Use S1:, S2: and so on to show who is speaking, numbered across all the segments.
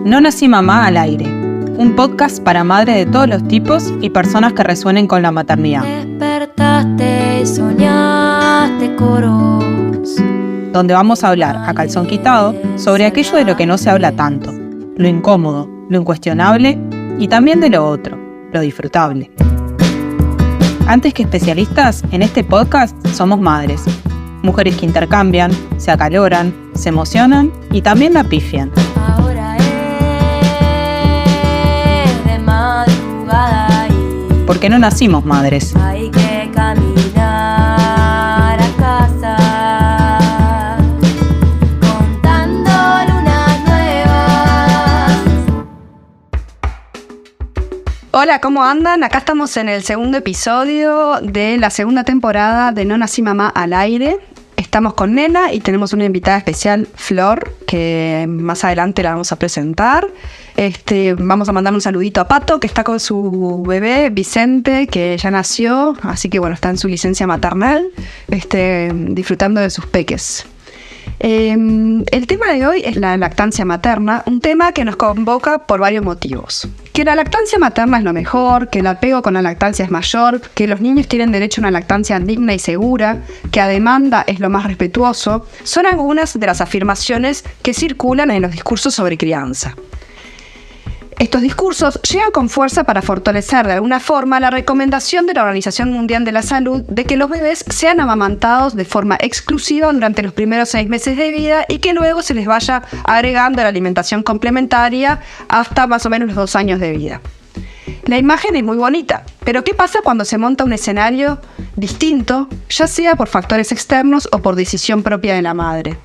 S1: No nací mamá al aire, un podcast para madres de todos los tipos y personas que resuenen con la maternidad.
S2: Despertaste y soñaste coros.
S1: Donde vamos a hablar, a calzón quitado, sobre aquello de lo que no se habla tanto, lo incómodo, lo incuestionable y también de lo otro, lo disfrutable. Antes que especialistas, en este podcast somos madres. Mujeres que intercambian, se acaloran, se emocionan y también la pifian.
S2: Ahora es de madrugada y
S1: Porque no nacimos madres.
S2: hay que caminar a casa contando lunas nuevas.
S3: Hola, ¿cómo andan? Acá estamos en el segundo episodio de la segunda temporada de No Nací Mamá al Aire. Estamos con Nena y tenemos una invitada especial, Flor, que más adelante la vamos a presentar. Vamos a mandar un saludito a Pato, que está con su bebé, Vicente, que ya nació, así que bueno, está en su licencia maternal, disfrutando de sus peques. El tema de hoy es la lactancia materna, un tema que nos convoca por varios motivos. Que la lactancia materna es lo mejor, que el apego con la lactancia es mayor, que los niños tienen derecho a una lactancia digna y segura, que a demanda es lo más respetuoso, son algunas de las afirmaciones que circulan en los discursos sobre crianza. Estos discursos llegan con fuerza para fortalecer de alguna forma la recomendación de la Organización Mundial de la Salud de que los bebés sean amamantados de forma exclusiva durante los primeros 6 meses de vida y que luego se les vaya agregando la alimentación complementaria hasta más o menos los 2 años de vida. La imagen es muy bonita, pero ¿qué pasa cuando se monta un escenario distinto, ya sea por factores externos o por decisión propia de la madre?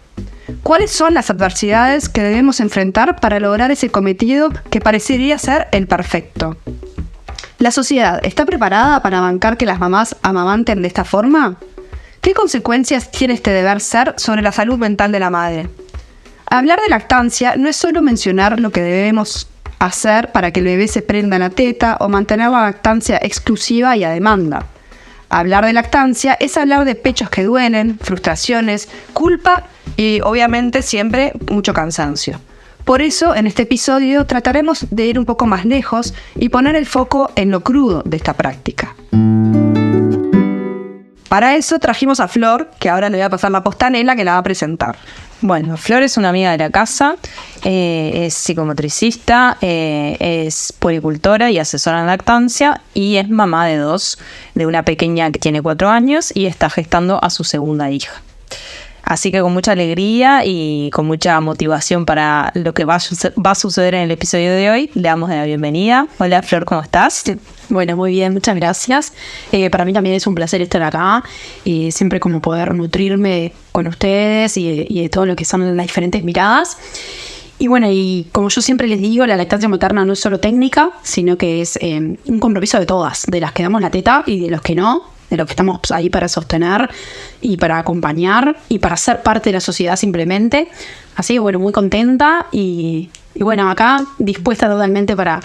S3: ¿Cuáles son las adversidades que debemos enfrentar para lograr ese cometido que parecería ser el perfecto? ¿La sociedad está preparada para bancar que las mamás amamanten de esta forma? ¿Qué consecuencias tiene este deber ser sobre la salud mental de la madre? Hablar de lactancia no es solo mencionar lo que debemos hacer para que el bebé se prenda la teta o mantener la lactancia exclusiva y a demanda. Hablar de lactancia es hablar de pechos que duelen, frustraciones, culpa y obviamente siempre mucho cansancio. Por eso en este episodio trataremos de ir un poco más lejos y poner el foco en lo crudo de esta práctica. Para eso trajimos a Flor, que ahora le voy a pasar la posta a Nela, que la va a presentar.
S1: Bueno, Flor es una amiga de la casa, es psicomotricista, es puericultora y asesora en lactancia y es mamá de 2, de una pequeña que tiene 4 años y está gestando a su segunda hija. Así que con mucha alegría y con mucha motivación para lo que va a suceder en el episodio de hoy, le damos la bienvenida. Hola Flor, ¿cómo estás?
S4: Bueno, muy bien, muchas gracias. Para mí también es un placer estar acá y siempre como poder nutrirme con ustedes y de todo lo que son las diferentes miradas. Y bueno, y como yo siempre les digo, la lactancia materna no es solo técnica, sino que es un compromiso de todas, de las que damos la teta y de los que no, de los que estamos ahí para sostener y para acompañar y para ser parte de la sociedad simplemente. Así que bueno, muy contenta y bueno, acá dispuesta totalmente para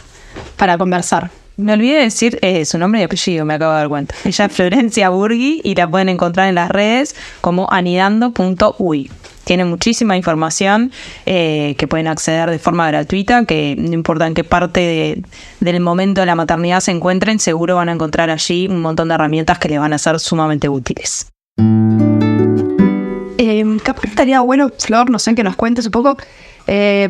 S4: conversar.
S1: Me olvidé de decir su nombre y apellido, me acabo de dar cuenta. Ella es Florencia Burgui y la pueden encontrar en las redes como anidando.uy. Tiene muchísima información que pueden acceder de forma gratuita, que no importa en qué parte del momento de la maternidad se encuentren, seguro van a encontrar allí un montón de herramientas que les van a ser sumamente útiles.
S3: Capaz que estaría bueno, Flor, no sé, que nos cuentes un poco,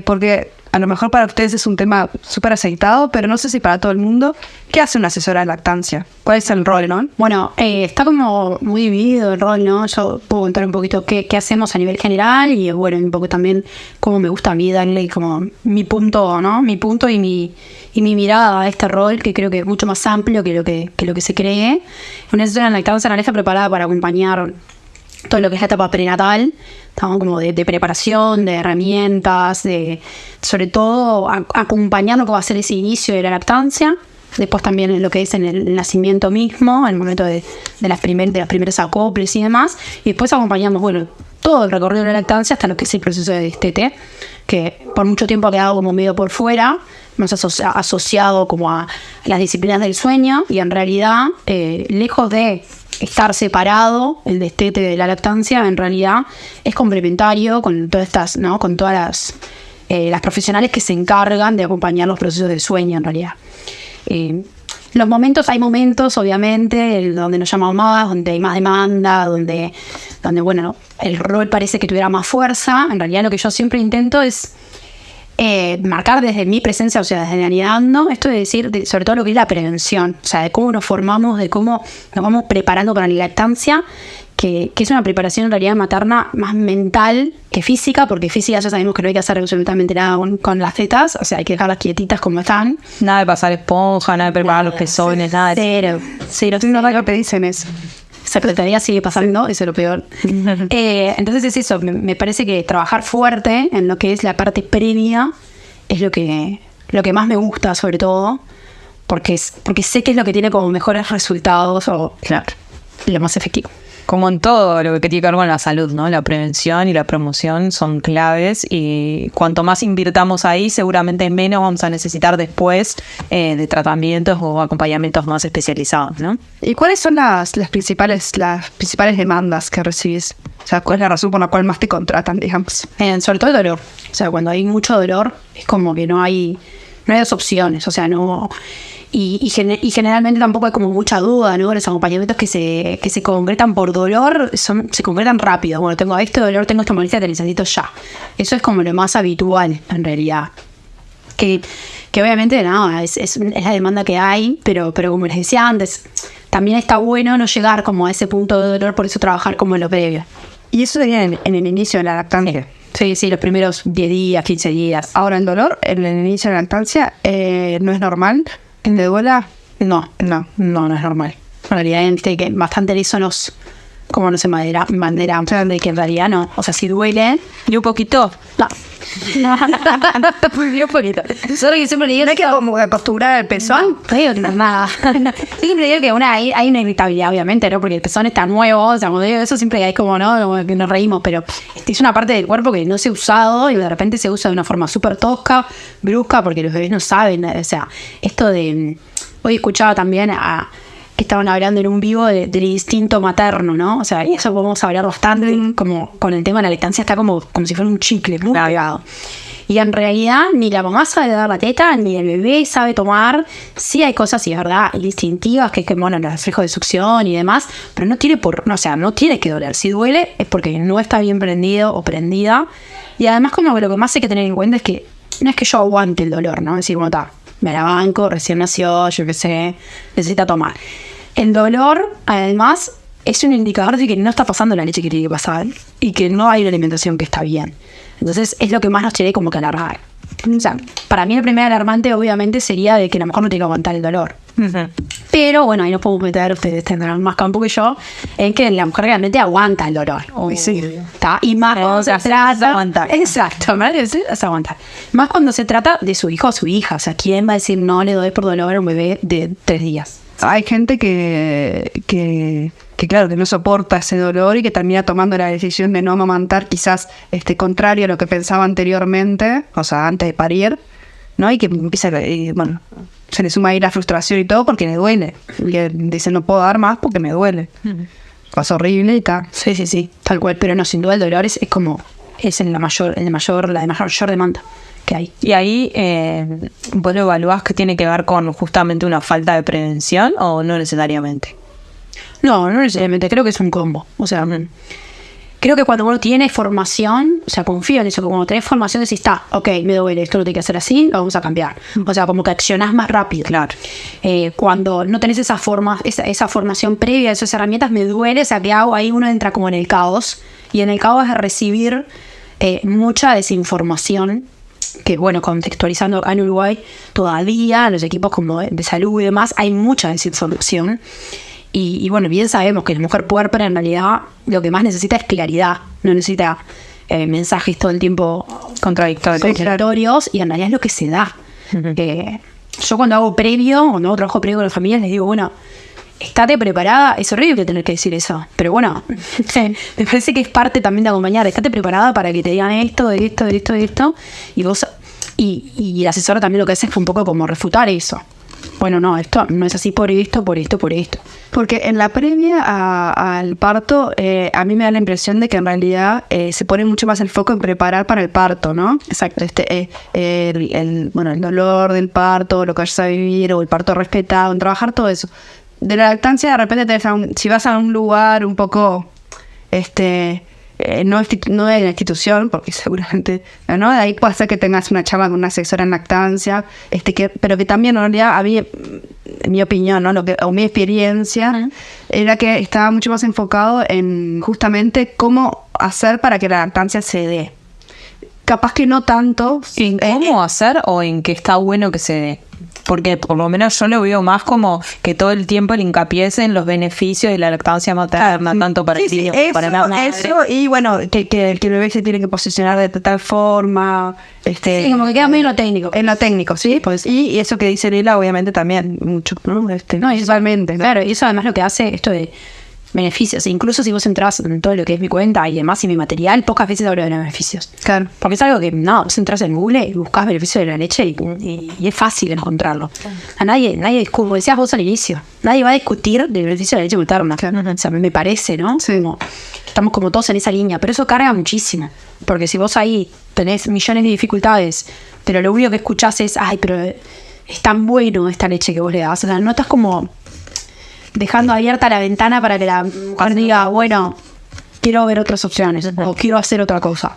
S3: porque a lo mejor para ustedes es un tema súper aceitado, pero no sé si para todo el mundo. ¿Qué hace una asesora de lactancia? ¿Cuál es el rol, no?
S4: Bueno, está como muy dividido el rol, ¿no? Yo puedo contar un poquito qué hacemos a nivel general y bueno, un poco también cómo me gusta a mí darle como mi punto, ¿no? Mi punto y mi mirada a este rol, que creo que es mucho más amplio que lo que se cree. Una asesora de lactancia está preparada para acompañar todo lo que es la etapa prenatal, estamos como de preparación, de herramientas, sobre todo acompañar lo que va a ser ese inicio de la lactancia, después también en lo que es en el nacimiento mismo, en el momento de las primeras acoples y demás, y después acompañamos, bueno, todo el recorrido de la lactancia hasta lo que es el proceso de destete, que por mucho tiempo ha quedado como medio por fuera, más asociado como a las disciplinas del sueño, y en realidad, lejos de estar separado el destete de la lactancia, en realidad es complementario con todas estas, ¿no? Con todas las profesionales que se encargan de acompañar los procesos del sueño en realidad. Hay momentos obviamente donde nos llamamos más, donde hay más demanda, donde bueno, ¿no? El rol parece que tuviera más fuerza. En realidad lo que yo siempre intento es marcar desde mi presencia, o sea, desde Anidando, esto de decir, sobre todo lo que es la prevención, o sea, de cómo nos formamos, de cómo nos vamos preparando para la lactancia, que es una preparación en realidad materna más mental que física, porque física ya sabemos que no hay que hacer absolutamente nada con las tetas, o sea, hay que dejarlas quietitas como están.
S1: Nada de pasar esponja, nada de preparar los pezones, nada de...
S4: Cero.
S3: No te dicen eso.
S4: Secretaría sigue pasando, eso es lo peor. Entonces es eso, me parece que trabajar fuerte en lo que es la parte previa es lo que más me gusta, sobre todo, porque sé que es lo que tiene como mejores resultados o
S1: Claro.
S4: lo más efectivo.
S1: Como en todo lo que tiene que ver con la salud, ¿no? La prevención y la promoción son claves y cuanto más invirtamos ahí, seguramente menos vamos a necesitar después de tratamientos o acompañamientos más especializados, ¿no?
S3: ¿Y cuáles son las principales demandas que recibís? O sea, ¿cuál es la razón por la cual más te contratan, digamos?
S4: Sobre todo el dolor. O sea, cuando hay mucho dolor, es como que no hay dos opciones. O sea, no... Y generalmente tampoco hay como mucha duda, ¿no? Los acompañamientos que se concretan por dolor se concretan rápido. Bueno, tengo este dolor, tengo esta molestia, te necesito ya. Eso es como lo más habitual, en realidad. Que obviamente, nada, es la demanda que hay, pero como les decía antes, también está bueno no llegar como a ese punto de dolor, por eso trabajar como en lo previo.
S3: Y eso sería en el inicio de la lactancia.
S4: Sí, los primeros 10 días, 15 días.
S3: Ahora, el dolor en el inicio de la lactancia no es normal. ¿Que te duela?
S4: No es normal. En realidad hay que bastante eso como no se bandera, de que en realidad no. O sea, si duele.
S1: ¿Y un poquito?
S4: No.
S3: Un poquito.
S4: Solo que siempre digo.
S3: ¿No hay que como acostumbrar el pezón?
S4: No digo que no es nada. Siempre digo que hay una irritabilidad, obviamente, ¿no? Porque el pezón está nuevo. O sea, como digo, eso siempre hay como, ¿no? Como que nos reímos, pero es una parte del cuerpo que no se ha usado y de repente se usa de una forma súper tosca, brusca, porque los bebés no saben. O sea, esto de. Hoy escuchaba también que estaban hablando en un vivo del instinto materno, ¿no? O sea, y eso podemos hablar bastante, como con el tema de la lactancia está como si fuera un chicle muy pegado. Y en realidad ni la mamá sabe dar la teta, ni el bebé sabe tomar. Sí hay cosas, sí es verdad, instintivas, que bueno, el reflejo de succión y demás, pero no tiene que doler. Si duele es porque no está bien prendido o prendida. Y además como que lo que más hay que tener en cuenta es que no es que yo aguante el dolor, ¿no? Es decir, bueno, está, me la banco, recién nació, yo qué sé, necesita tomar. El dolor, además, es un indicador de que no está pasando la leche que tiene que pasar y que no hay una alimentación que está bien. Entonces, es lo que más nos tiene como que alargar. O sea, para mí el primer alarmante, obviamente, sería de que a lo mejor no tiene que aguantar el dolor. Pero, bueno, ahí nos podemos meter, ustedes tendrán más campo que yo, en que la mujer realmente aguanta el dolor.
S3: Sí.
S4: ¿Está? Y más cuando se trata...
S1: aguantar.
S4: Exacto, es aguantar. Más cuando se trata de su hijo o su hija. O sea, ¿quién va a decir no le doy por dolor a un bebé de 3 días?
S3: Hay gente que claro, que no soporta ese dolor y que termina tomando la decisión de no amamantar, quizás contrario a lo que pensaba anteriormente, o sea, antes de parir, ¿no? Y que empieza, bueno, se le suma ahí la frustración y todo porque le duele. Y que dice, no puedo dar más porque me duele. Cosa horrible y tal.
S4: Sí, tal cual. Pero no, sin duda el dolor es como, es la mayor demanda que hay.
S1: Y ahí, ¿vos lo evaluás que tiene que ver con justamente una falta de prevención o no necesariamente?
S4: No necesariamente, creo que es un combo. O sea, creo que cuando uno tiene formación, o sea, confío en eso, que cuando tenés formación decís, ok, me duele, esto lo tengo que hacer así, lo vamos a cambiar. O sea, como que accionás más rápido.
S1: Claro.
S4: Cuando no tenés esa formación previa, esas herramientas, me duele, o sea, ¿qué hago? Ahí uno entra como en el caos, y en el caos es recibir mucha desinformación, que bueno, contextualizando acá en Uruguay, todavía los equipos como de salud y demás, hay mucha desinformación. Y bueno, bien sabemos que la mujer puérpera en realidad lo que más necesita es claridad, no necesita mensajes todo el tiempo contradictorios, y en realidad es lo que se da. Yo cuando hago trabajo previo con las familias, les digo, bueno, estate preparada. Es horrible tener que decir eso, pero bueno, me parece que es parte también de acompañar. Estate preparada para que te digan esto, y vos y la asesora también lo que hace es un poco como refutar eso. bueno, no, esto no es así por esto, por esto, por esto.
S3: Porque en la previa al parto, a mí me da la impresión de que en realidad se pone mucho más el foco en preparar para el parto, ¿no?
S4: Exacto.
S3: El dolor del parto, lo que vayas a vivir, o el parto respetado, en trabajar todo eso. De la lactancia, de repente, si vas a un lugar un poco, no de la institución, porque seguramente, ¿no? De ahí puede ser que tengas una charla con una asesora en lactancia, pero que también en realidad había, en mi opinión, ¿no? O mi experiencia, era que estaba mucho más enfocado en justamente cómo hacer para que la lactancia se dé. Capaz que no tanto.
S1: ¿En cómo hacer o en que está bueno que se dé? Porque por lo menos yo lo veo más como que todo el tiempo el hincapié es en los beneficios de la lactancia materna, tanto para el niño como para la madre.
S3: Eso, y bueno, que el bebé se tiene que posicionar de tal forma.
S4: Sí, como que queda medio en lo técnico.
S3: En lo técnico, sí. Pues, y eso que dice Lila, obviamente también, mucho, ¿no?
S4: No, y
S3: Visualmente.
S4: Claro, y eso además lo que hace esto de beneficios. Incluso si vos entras en todo lo que es mi cuenta y demás y mi material, pocas veces hablo de los beneficios.
S3: Claro.
S4: Porque es algo que, no, vos entras en Google y buscas beneficios de la leche y es fácil encontrarlo. A nadie discute, como decías vos al inicio, nadie va a discutir del beneficio de la leche materna.
S3: Claro.
S4: O sea, me parece, ¿no?
S3: Sí.
S4: Estamos como todos en esa línea, pero eso carga muchísimo. Porque si vos ahí tenés millones de dificultades, pero lo único que escuchás es, ay, pero es tan bueno esta leche que vos le das. O sea, no estás como dejando abierta la ventana para que la mujer diga, bueno, quiero ver otras opciones o quiero hacer otra cosa.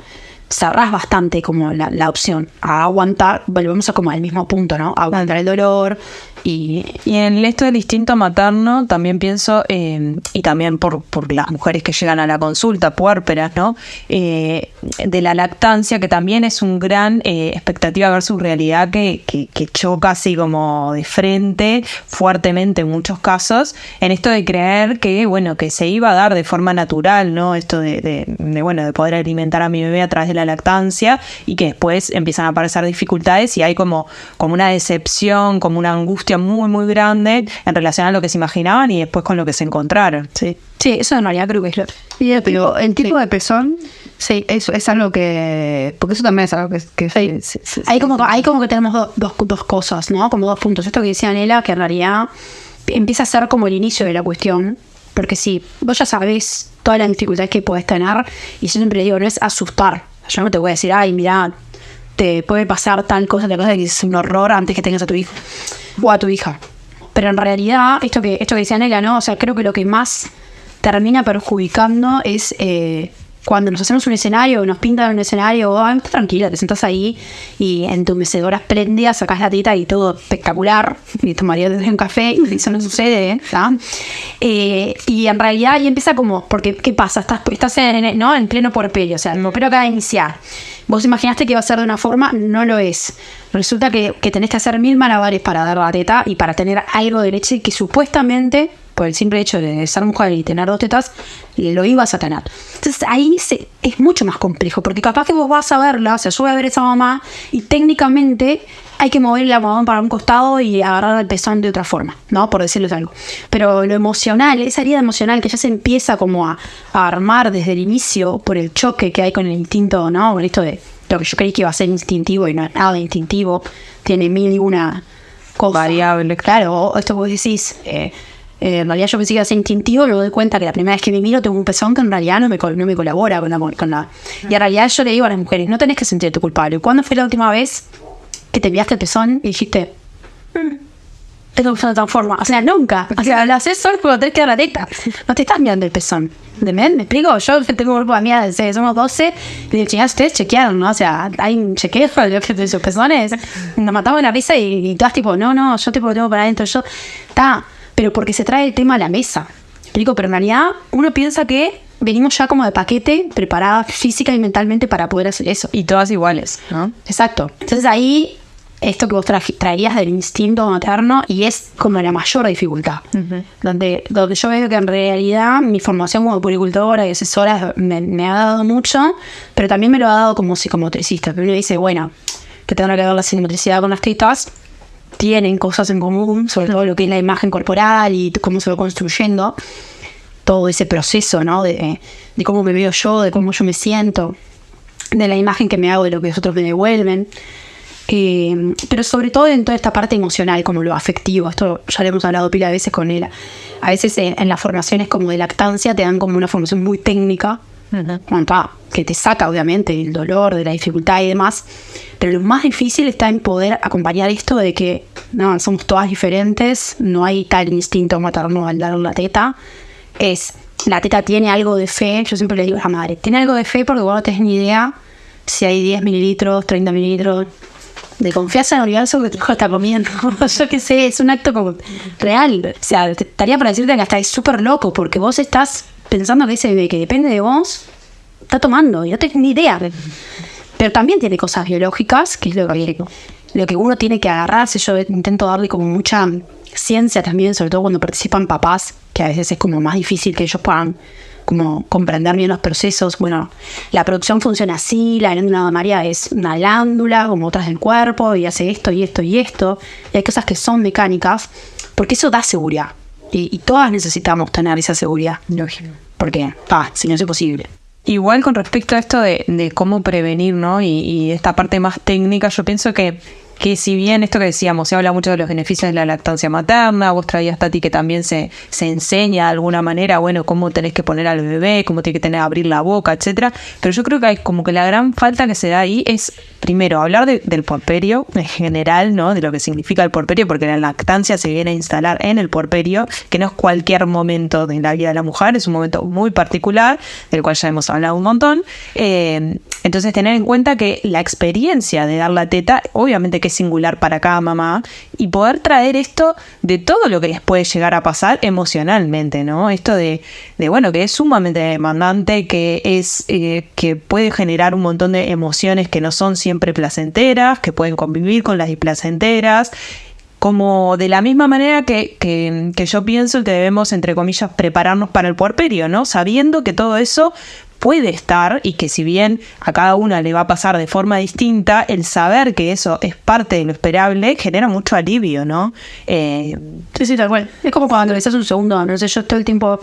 S4: Cerrás bastante como la opción a aguantar, volvemos a como al mismo punto, ¿no? A aguantar el dolor y
S1: en esto del instinto materno también pienso, y también por las mujeres que llegan a la consulta, puérperas, ¿no? De la lactancia, que también es un gran expectativa versus realidad que choca así como de frente, fuertemente en muchos casos, en esto de creer que, bueno, que se iba a dar de forma natural, ¿no? Esto de poder alimentar a mi bebé a través de la lactancia y que después empiezan a aparecer dificultades y hay como una decepción, como una angustia muy, muy grande en relación a lo que se imaginaban y después con lo que se encontraron.
S4: sí, eso en realidad creo que es lo...
S3: Pero el tipo de pezón, sí, eso es algo que... Porque eso también es algo que
S4: sí. Ahí como que tenemos dos cosas, ¿no? Como dos puntos. Esto que decía Nela, que en realidad empieza a ser como el inicio de la cuestión. Porque sí, vos ya sabés todas las dificultades que podés tener y yo siempre digo, no es asustar. Yo no te voy a decir, ay, mira, te puede pasar tal cosa que es un horror antes que tengas a tu hijo o a tu hija. Pero en realidad, esto que decía Nela, ¿no? O sea, creo que lo que más termina perjudicando es cuando nos hacemos un escenario, nos pintan un escenario, tranquila, te sentás ahí y en tu mecedora espléndida sacás la teta y todo espectacular, y tu marido te trae un café, y eso no sucede, ¿no? Y en realidad ahí empieza como, porque ¿qué pasa? Estás en pleno puerperio, o sea, el puerperio acaba de iniciar. Vos imaginaste que iba a ser de una forma, no lo es. Resulta que tenés que hacer 1000 malabares para dar la teta y para tener algo de leche que supuestamente, por el simple hecho de ser mujer y tener 2 tetas, lo ibas a tener. Entonces ahí es mucho más complejo, porque capaz que vos vas a verla, o sea, yo voy a ver a esa mamá y técnicamente hay que mover la mamá para un costado y agarrar el pezón de otra forma, ¿no? Por decirles algo. Pero lo emocional, esa herida emocional que ya se empieza como a armar desde el inicio por el choque que hay con el instinto, ¿no? Con esto de lo que yo creí que iba a ser instintivo y no es nada instintivo, tiene 1000 y una cosas.
S1: Variable.
S4: Claro, esto que vos decís... en realidad yo pensé que iba a ser instintivo, me doy cuenta que la primera vez que me miro tengo un pezón que en realidad no me colabora con la... Y en realidad yo le digo a las mujeres, no tenés que sentirte culpable. ¿Cuándo fue la última vez que te enviaste el pezón y dijiste, tengo pezón de tal forma? O sea, nunca. O sea, lo haces solo cuando tenés que dar la teta. No te estás mirando el pezón. ¿Me explico? Yo tengo un grupo de amigas, somos 12, y digo, chicas, ustedes chequearon, ¿no? O sea, hay un chequeo de sus pezones. Nos matamos en la risa y todas tipo, no, yo tipo lo tengo para adentro. Yo, pero porque se trae el tema a la mesa. ¿Explico? Pero en realidad uno piensa que venimos ya como de paquete, preparada física y mentalmente para poder hacer eso.
S1: Y todas iguales, ¿no?
S4: Exacto. Entonces ahí, esto que vos traerías del instinto materno y es como la mayor dificultad. Uh-huh. Donde yo veo que en realidad mi formación como puericultora y asesora me ha dado mucho, pero también me lo ha dado como psicomotricista. Pero uno dice, bueno, que tengo que ver la psicomotricidad con las tetas, tienen cosas en común, sobre todo lo que es la imagen corporal y cómo se va construyendo todo ese proceso, ¿no? De cómo me veo yo, de cómo yo me siento, de la imagen que me hago de lo que los otros me devuelven. Pero sobre todo en toda esta parte emocional, como lo afectivo. Esto ya lo hemos hablado pila de veces con él. A veces en las formaciones como de lactancia te dan como una formación muy técnica, que te saca obviamente el dolor, de la dificultad y demás. Pero lo más difícil está en poder acompañar esto de que no, somos todas diferentes, no hay tal instinto materno al dar la teta. La teta tiene algo de fe. Yo siempre le digo a la madre, tiene algo de fe porque vos no tenés ni idea si hay 10 mililitros, 30 mililitros de confianza en el universo que tu hijo está comiendo. Yo qué sé, es un acto como real. O sea, estaría para decirte que hasta es súper loco porque vos estás pensando que ese bebé que depende de vos está tomando y no tenés ni idea. Pero también tiene cosas biológicas, que es lo que uno tiene que agarrarse. Yo intento darle como mucha ciencia también, sobre todo cuando participan papás, que a veces es como más difícil que ellos puedan como comprender bien los procesos. Bueno, la producción funciona así, la glándula mamaria es una glándula como otras del cuerpo y hace esto y esto y esto. Y hay cosas que son mecánicas, porque eso da seguridad. Y todas necesitamos tener esa seguridad. Porque, si no es imposible.
S1: Igual con respecto a esto de cómo prevenir, ¿no? Y esta parte más técnica, yo pienso que si bien esto que decíamos, se habla mucho de los beneficios de la lactancia materna, vos traías, Tati, que también se enseña de alguna manera, bueno, cómo tenés que poner al bebé, cómo tiene que abrir la boca, etcétera. Pero yo creo que hay como que la gran falta que se da ahí es, primero, hablar del puerperio en general, ¿no? De lo que significa el puerperio, porque la lactancia se viene a instalar en el puerperio, que no es cualquier momento de la vida de la mujer, es un momento muy particular, del cual ya hemos hablado un montón. Entonces, tener en cuenta que la experiencia de dar la teta, obviamente que es singular para cada mamá, y poder traer esto de todo lo que les puede llegar a pasar emocionalmente, ¿no? Esto de bueno, que es sumamente demandante, que puede generar un montón de emociones que no son siempre placenteras, que pueden convivir con las displacenteras, como de la misma manera que yo pienso que debemos, entre comillas, prepararnos para el puerperio, ¿no? Sabiendo que todo eso puede estar y que si bien a cada una le va a pasar de forma distinta, el saber que eso es parte de lo esperable genera mucho alivio, ¿no?
S4: Sí, tal cual. Es como cuando le haces un segundo, no sé, yo todo el tiempo,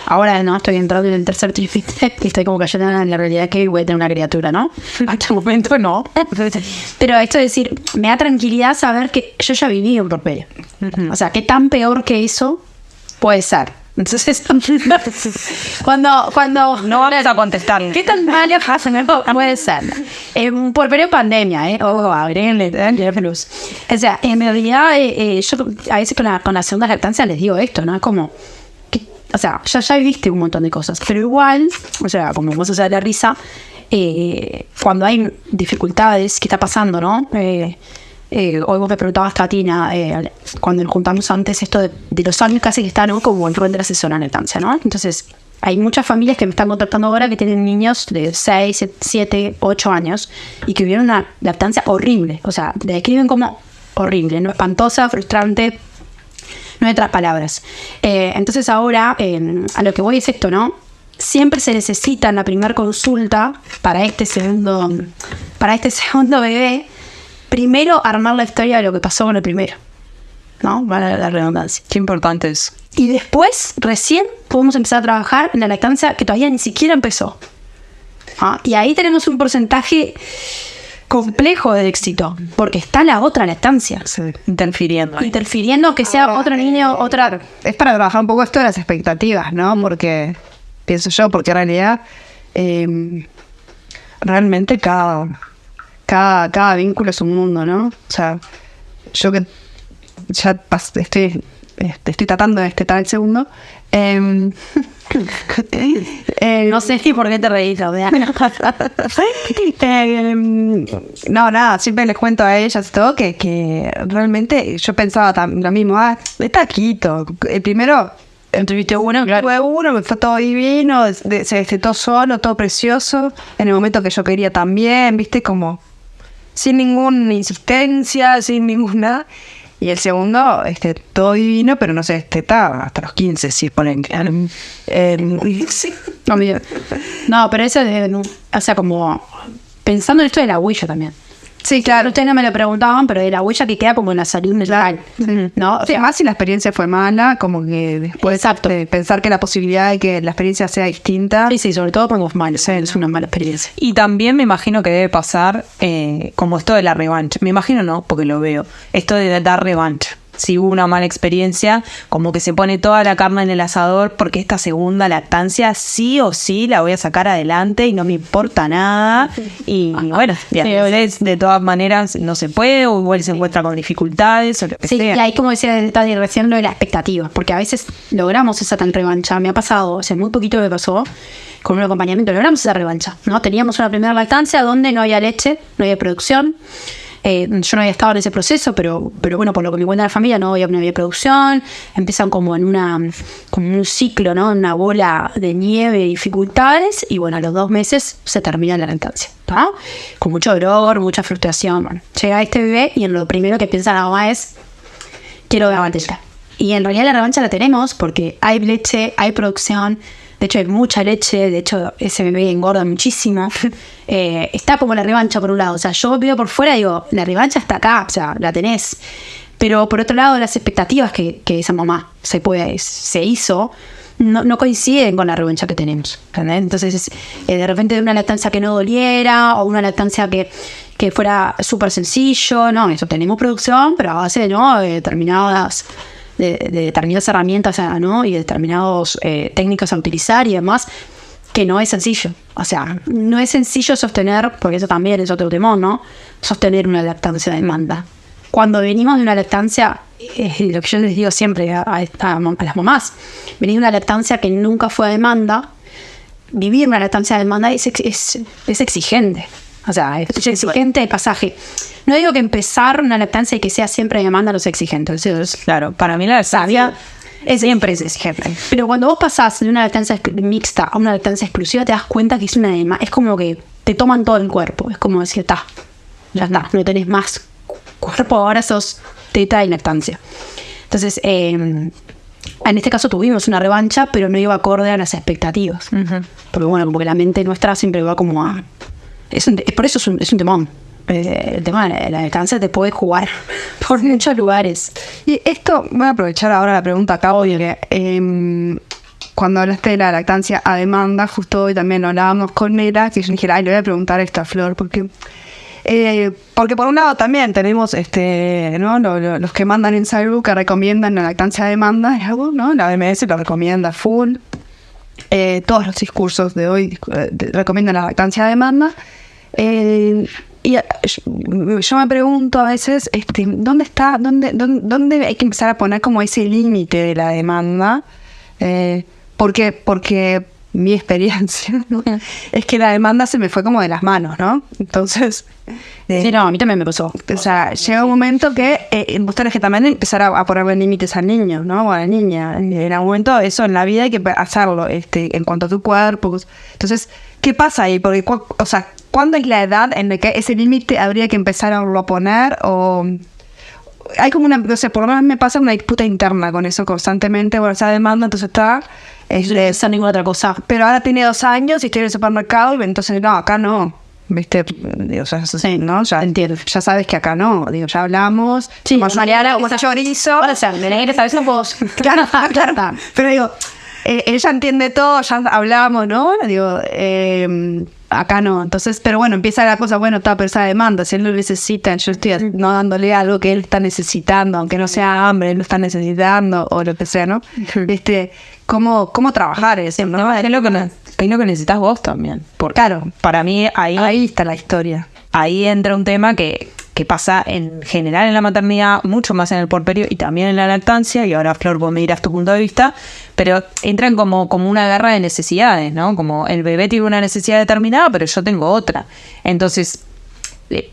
S4: ahora no, estoy entrando en el tercer trimestre y estoy como cayendo en la realidad que voy a tener una criatura, ¿no? Hasta el momento no. Pero esto es decir, me da tranquilidad saber que yo ya viví un puerperio. O sea, qué tan peor que eso puede ser. Entonces, cuando
S1: No vamos a contestar.
S4: ¿qué tan mal puede ser? Un puerperio en pandemia, agréguenle luz. O sea, en realidad, yo a veces con la segunda lactancia les digo esto, ¿no? Es como, o sea, ya viviste un montón de cosas, pero igual, o sea, como vos haces la risa, cuando hay dificultades, ¿qué está pasando, no? Hoy vos me preguntabas, Tatina, cuando nos juntamos antes, esto de los años casi que está, ¿no? Como el rol de la asesora en lactancia, ¿no? Entonces, hay muchas familias que me están contratando ahora que tienen niños de 6, 7, 8 años y que vivieron una lactancia horrible. O sea, la describen como horrible, ¿no? Espantosa, frustrante, no hay otras palabras. Entonces ahora, a lo que voy es esto, ¿no? Siempre se necesita en la primera consulta para este segundo bebé, primero armar la historia de lo que pasó con el primero, ¿no? Vale la redundancia.
S1: Qué importante es.
S4: Y después, recién, podemos empezar a trabajar en la lactancia que todavía ni siquiera empezó. Y ahí tenemos un porcentaje complejo de éxito, porque está la otra lactancia.
S1: Sí, interfiriendo.
S4: Que sea otro niño, otra...
S3: Es para trabajar un poco esto de las expectativas, ¿no? Porque, pienso yo, porque en realidad, realmente cada vínculo es un mundo, ¿no? O sea, yo que ya estoy tratando de destetar el segundo.
S4: No sé ni por qué te reís, no,
S3: nada, siempre les cuento a ellas y todo que realmente yo pensaba lo mismo, está quito. El primero...
S4: ¿Tuviste uno?
S3: Claro. Tuve uno, me fue todo divino, se destetó solo, todo precioso, en el momento que yo quería también, viste, como sin ninguna insistencia, sin ninguna. Y el segundo, todo divino, pero no se destetaba hasta los 15, si ponen.
S4: Sí. No, pero eso es, o sea, como pensando en esto de la huella también.
S3: Sí, claro.
S4: Ustedes no me lo preguntaban, pero de la huella que queda como en la salud mental, ¿no? O
S3: Sí,
S4: sea,
S3: más si la experiencia fue mala, como que después
S4: Exacto.
S3: de pensar que la posibilidad de que la experiencia sea distinta.
S4: sí, sobre todo cuando es malo, o sea, es una mala experiencia.
S1: Y también me imagino que debe pasar como esto de la revancha. Me imagino no, porque lo veo. Esto de dar revancha. Si hubo una mala experiencia, como que se pone toda la carne en el asador porque esta segunda lactancia sí o sí la voy a sacar adelante y no me importa nada. Y bueno, de todas maneras no se puede o igual se encuentra con dificultades o lo que
S4: Sí,
S1: sea.
S4: y ahí como decía Tati recién lo de la expectativa, porque a veces logramos esa tal revancha. Me ha pasado, hace muy poquito me pasó con un acompañamiento, logramos esa revancha, ¿no? Teníamos una primera lactancia donde no había leche, no había producción. Yo no había estado en ese proceso, pero bueno, por lo que me cuenta la familia, no había producción. Empiezan como en un ciclo, ¿no? Una bola de nieve, dificultades, y bueno, a los 2 meses se termina la lactancia, ¿no? Con mucho dolor, mucha frustración. Bueno, llega este bebé y en lo primero que piensa la mamá es: quiero revancha. Y en realidad la revancha la tenemos porque hay leche, hay producción. De hecho, hay mucha leche. De hecho, ese bebé engorda muchísimo. Está como la revancha por un lado. O sea, yo veo por fuera y digo, la revancha está acá. O sea, la tenés. Pero por otro lado, las expectativas que esa mamá se hizo no coinciden con la revancha que tenemos. ¿Entendés? Entonces, de repente de una lactancia que no doliera o una lactancia que fuera súper sencillo. No, eso tenemos producción, pero a base, ¿no?, de determinadas herramientas, ¿no?, y de determinados técnicas a utilizar y demás, que no es sencillo. O sea, no es sencillo sostener, porque eso también es otro temor, ¿no? Sostener una lactancia de demanda. Cuando venimos de una lactancia, lo que yo les digo siempre a las mamás, venís de una lactancia que nunca fue a demanda, vivir una lactancia de demanda es exigente. O sea, es exigente el pasaje. No digo que empezar una lactancia y que sea siempre de demanda no sea exigente.
S1: Claro, para mí la lactancia siempre es exigente.
S4: Pero cuando vos pasás de una lactancia mixta a una lactancia exclusiva, te das cuenta que es como que te toman todo el cuerpo. Es como decir, ya está, no tenés más cuerpo, ahora sos teta y lactancia. Entonces, en este caso tuvimos una revancha, pero no iba acorde a las expectativas. Porque bueno, como que la mente nuestra siempre va como a... por eso es un temón. El tema de la lactancia te puede jugar por muchos lugares.
S3: Y esto, voy a aprovechar ahora la pregunta acá, porque cuando hablaste de la lactancia a demanda, justo hoy también hablábamos con Nera, que yo dije, le voy a preguntar esto a Flor, porque por un lado también tenemos ¿no?, los que mandan en salud que recomiendan la lactancia a demanda, es algo, ¿no? La OMS lo recomienda full. Todos los discursos de hoy recomiendan la lactancia a demanda. Y yo me pregunto a veces, ¿dónde hay que empezar a poner como ese límite de la demanda? Porque mi experiencia, ¿no?, es que la demanda se me fue como de las manos, ¿no? Entonces,
S4: Sí, no, a mí también me pasó.
S3: o sea, llega un momento que vos tenés que también empezar a ponerle límites al niño, ¿no? O a la niña. En algún momento eso en la vida hay que hacerlo, en cuanto a tu cuerpo. Entonces, ¿qué pasa ahí? Porque, o sea, ¿cuándo es la edad en la que ese límite habría que empezar a poner? O hay como una, no sé, por lo menos me pasa una disputa interna con eso constantemente. Bueno, esa demanda, entonces está...
S4: No hacer ninguna otra cosa.
S3: pero ahora tiene 2 años y estoy en el supermercado y entonces, no, acá no. ¿Viste? Digo, ¿no? Ya,
S4: entiendo.
S3: ya sabes que acá no. Digo, ya hablamos.
S4: Sí,
S3: tomás
S4: Mariana,
S3: un chorizo.
S4: Ahora, o sea, de sabes vos.
S3: Claro, claro. Pero digo, ella entiende todo, ya hablamos, ¿no? Digo, acá no. Entonces, pero bueno, empieza la cosa, bueno, pero esa demanda, si él lo necesita, yo estoy no dándole algo que él está necesitando, aunque no sea hambre, él lo está necesitando, o lo que sea, ¿no? ¿Cómo trabajar eso, no?
S1: Es lo que necesitas vos también. Porque, claro, para mí
S3: Ahí está la historia.
S1: ahí entra un tema que pasa en general en la maternidad, mucho más en el puerperio y también en la lactancia, y ahora Flor, vos me dirás tu punto de vista, pero entran como una guerra de necesidades, ¿no? Como el bebé tiene una necesidad determinada, pero yo tengo otra. Entonces,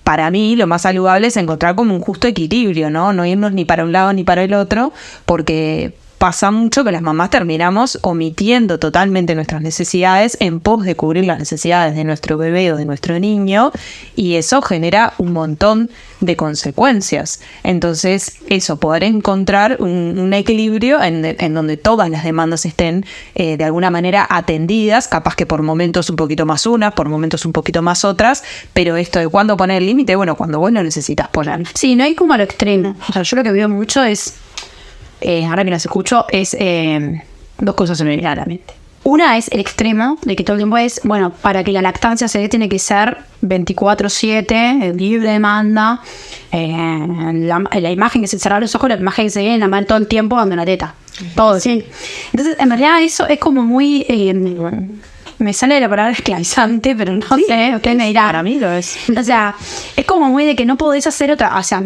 S1: para mí lo más saludable es encontrar como un justo equilibrio, ¿no? No irnos ni para un lado ni para el otro, porque pasa mucho que las mamás terminamos omitiendo totalmente nuestras necesidades en pos de cubrir las necesidades de nuestro bebé o de nuestro niño, y eso genera un montón de consecuencias. Entonces, eso, poder encontrar un equilibrio en donde todas las demandas estén de alguna manera atendidas, capaz que por momentos un poquito más unas, por momentos un poquito más otras, pero esto de cuándo poner el límite, bueno, cuando vos lo necesitas poner.
S4: Sí, no hay como a lo extremo. O sea, yo lo que veo mucho es, ahora que las escucho, es dos cosas se me vienen a la mente. Una es el extremo, de que todo el tiempo es, bueno, para que la lactancia se dé tiene que ser 24/7, libre demanda, la imagen que se cerrar los ojos, la imagen que se ve en la mano todo el tiempo dando la teta. Todo. Sí. Entonces, en realidad eso es como muy... me sale la palabra esclavizante, pero no sé, usted me dirá.
S1: Para mí lo es.
S4: O sea, es como muy de que no podés hacer otra, o sea,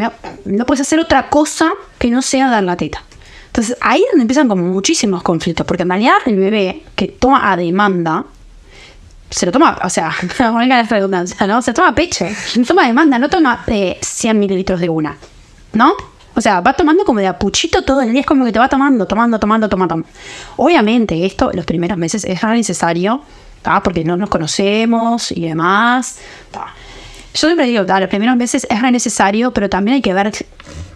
S4: no podés hacer otra cosa que no sea dar la teta. Entonces, ahí es donde empiezan como muchísimos conflictos, porque en realidad el bebé que toma a demanda, se lo toma, o sea, valga la redundancia, ¿no? Se toma peche, toma a demanda, no toma 100 mililitros de una, ¿no? O sea, va tomando como de a puchito todo el día, es como que te va tomando. Obviamente esto, los primeros meses es necesario, ¿tá? Porque no nos conocemos y demás, ¿tá? Yo siempre digo, los primeros meses es re necesario, pero también hay que ver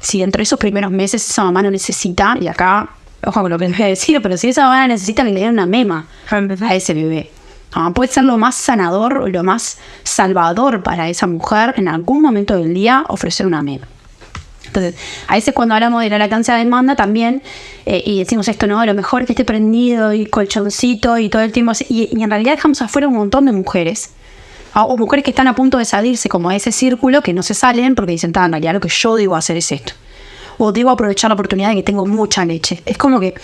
S4: si dentro de esos primeros meses esa mamá no necesita, y acá, ojo con lo que les voy a decir, pero si esa mamá necesita que le den una mema a ese bebé, puede ser lo más sanador o lo más salvador para esa mujer en algún momento del día ofrecer una mema. Entonces, a veces cuando hablamos de la lactancia de demanda también, y decimos esto, no, lo mejor es que esté prendido y colchoncito y todo el tiempo así, y en realidad dejamos afuera un montón de mujeres, o mujeres que están a punto de salirse como a ese círculo, que no se salen porque dicen, en realidad lo que yo debo hacer es esto, o debo aprovechar la oportunidad de que tengo mucha leche. Es como que,